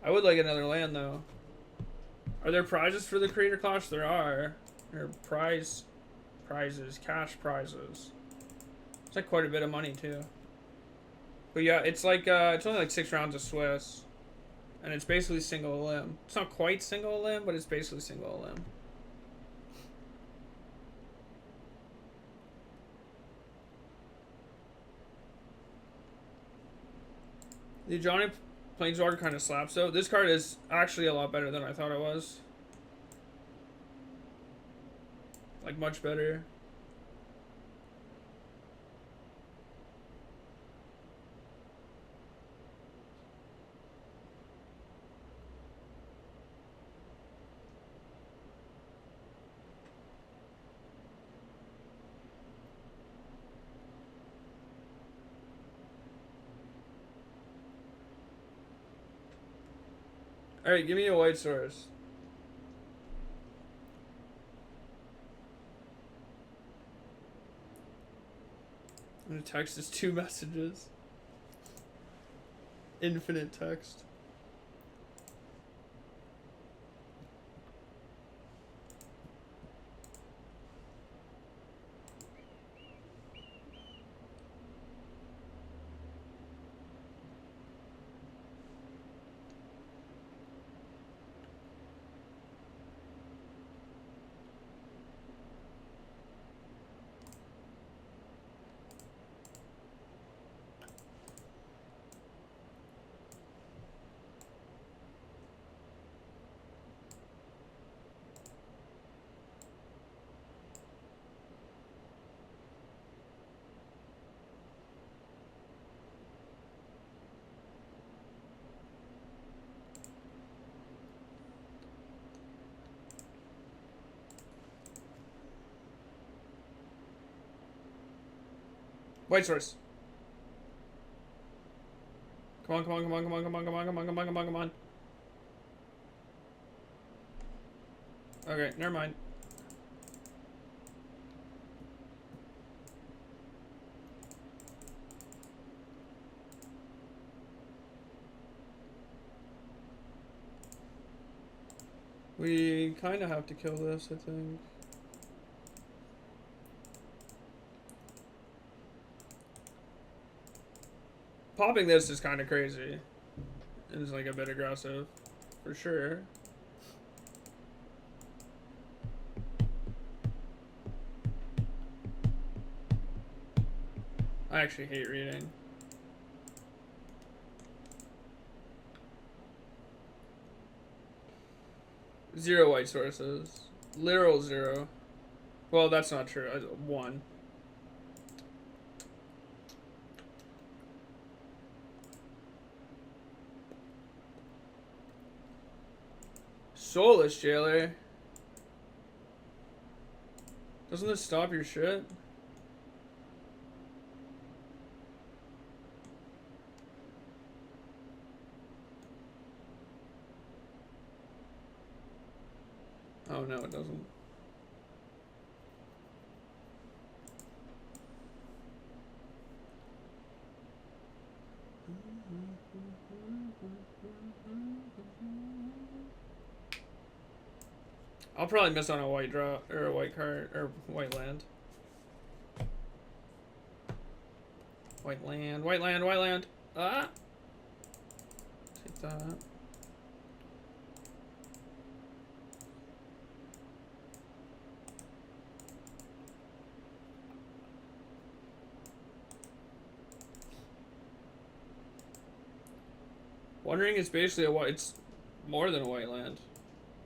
Speaker 1: I would like another land, though. Are there prizes for the Creator Clash? There are. There are prizes, cash prizes. It's like quite a bit of money, too. But yeah, it's like, it's only like 6 rounds of Swiss. And it's basically single limb. It's not quite single limb, but it's basically single limb. The Johnny Planeswalker kind of slaps, though. This card is actually a lot better than I thought it was. Like, much better. Alright, give me a white source. I'm gonna text this 2 messages. Infinite text. White source. Come on, come on, come on, come on, come on, come on, come on, come on, come on, come on. Okay, never mind. We kind of have to kill this, I think. Popping this is kind of crazy. It's like a bit aggressive, for sure. I actually hate reading. Zero white sources. Literal zero. Well, that's not true. One. Soulless jailer. Doesn't this stop your shit? Oh no, it doesn't. I'll probably miss on a white draw or a white card or white land. White land, white land, white land. Ah! Take that. Wondering is basically a white. It's more than a white land.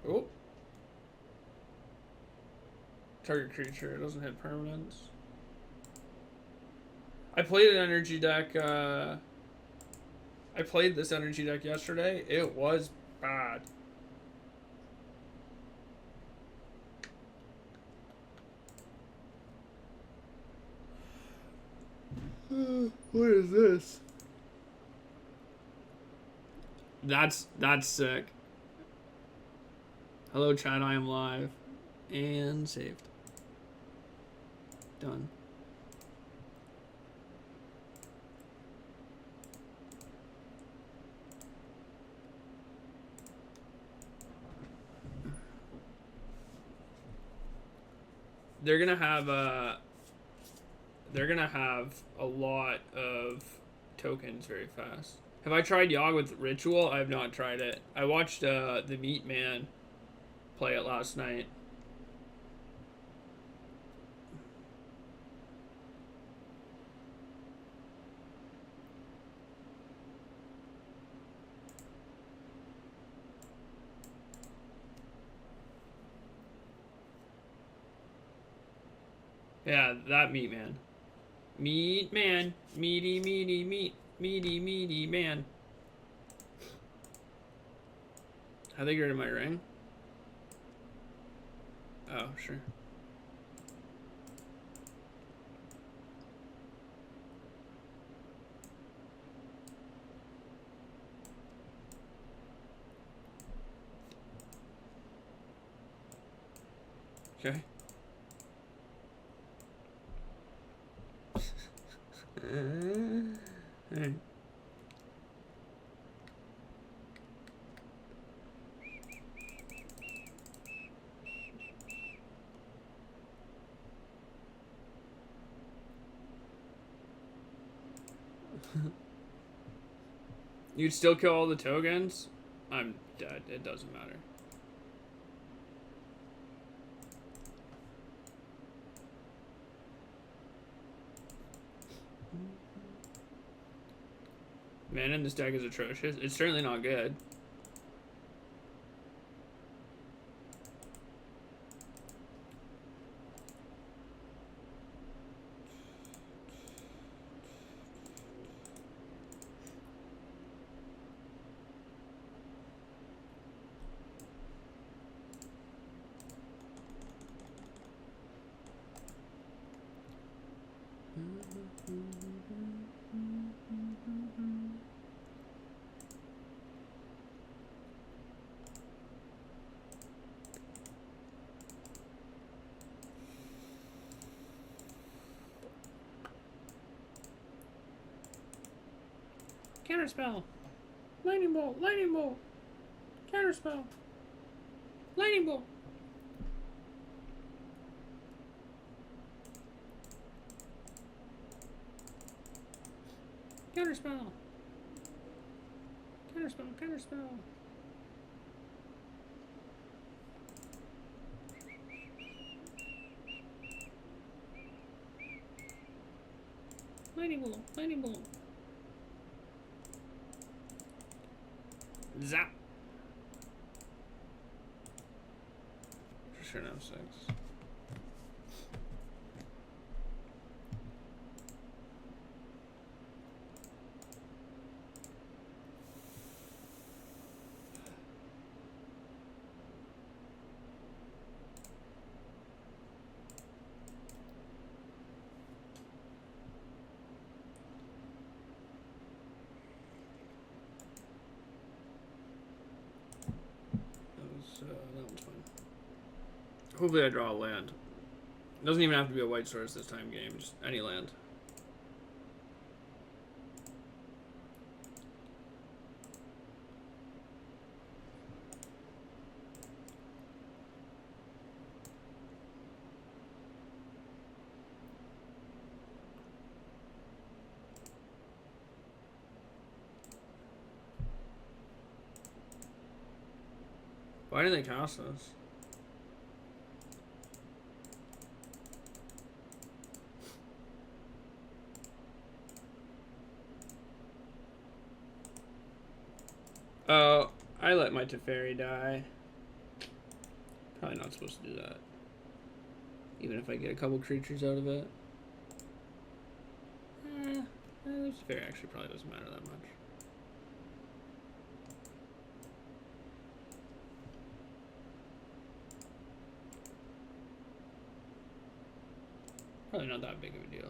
Speaker 1: Oh. Target creature. It doesn't hit permanents. I played an energy deck. I played this energy deck yesterday. It was bad. What is this? That's sick. Hello chat, I am live. And saved. Done. They're gonna have a lot of tokens very fast. Have I tried Yogg with Ritual? I have not tried it. I watched the Meat Man play it last night. Yeah, that Meat Man. Meat Man. Meaty, meaty, meat. Meaty, meaty man. I think you're in my ring. Oh, sure. Okay. Hey. You'd still kill all the tokens? I'm dead. It doesn't matter. Man, and this deck is atrocious. It's certainly not good. Counterspell. Lightning bolt. Lightning bolt. Counterspell. Lightning bolt. Counterspell. Counterspell. Counterspell. Lightning bolt. Lightning bolt. Zap. For sure, no 6. That one's fun. Hopefully I draw a land. It doesn't even have to be a white source this time game, just any land. Why didn't they cast us? Oh, I let my Teferi die. Probably not supposed to do that. Even if I get a couple creatures out of it. Teferi actually probably doesn't matter that much. Probably not that big of a deal.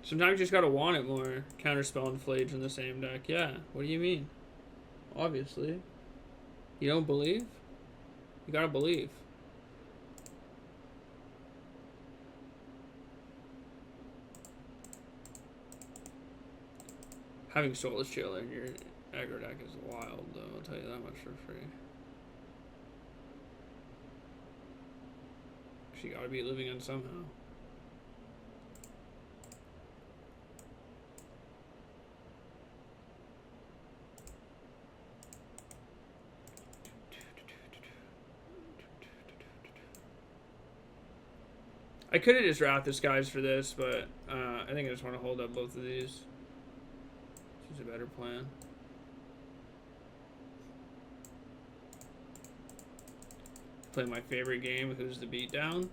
Speaker 1: Sometimes you just gotta want it more. Counterspell and Flage in the same deck. Yeah, what do you mean? Obviously. You don't believe? You gotta believe. Having Soulless Jailer in your aggro deck is wild, though. I'll tell you that much for free. Because you gotta be living on somehow. I could have just wrapped this guys for this, but I think I just want to hold up both of these. This is a better plan. Play my favorite game, Who's the Beatdown?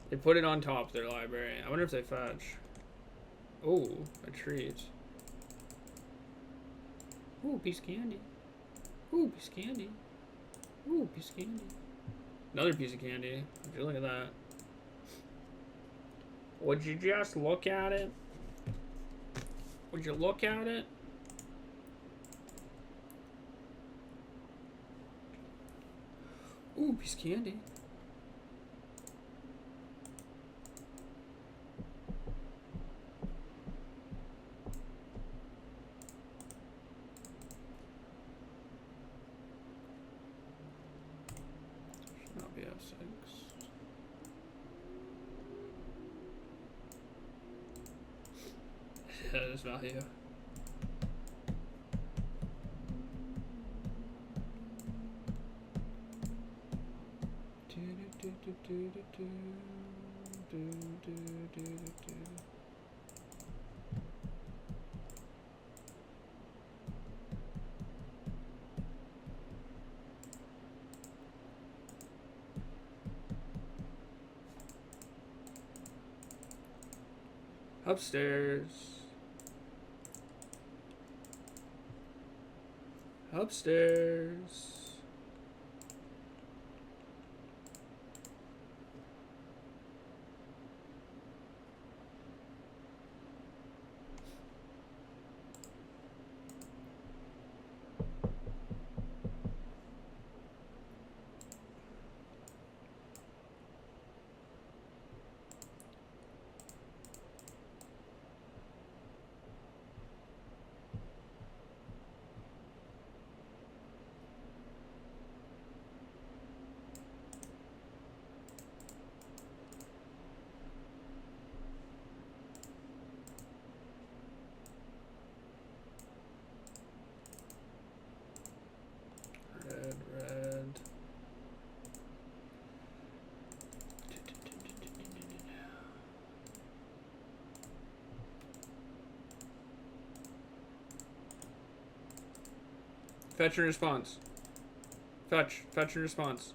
Speaker 1: They put it on top of their library. I wonder if they fetch. Oh, a treat. Ooh, piece of candy. Ooh, piece of candy. Ooh, piece of candy. Another piece of candy. Would you look at that? Would you just look at it? Would you look at it? Ooh, piece of candy. Value. Upstairs. Upstairs. Red. Fetch and response. Fetch and response.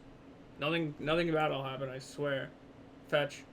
Speaker 1: Nothing bad will happen, I swear. Fetch.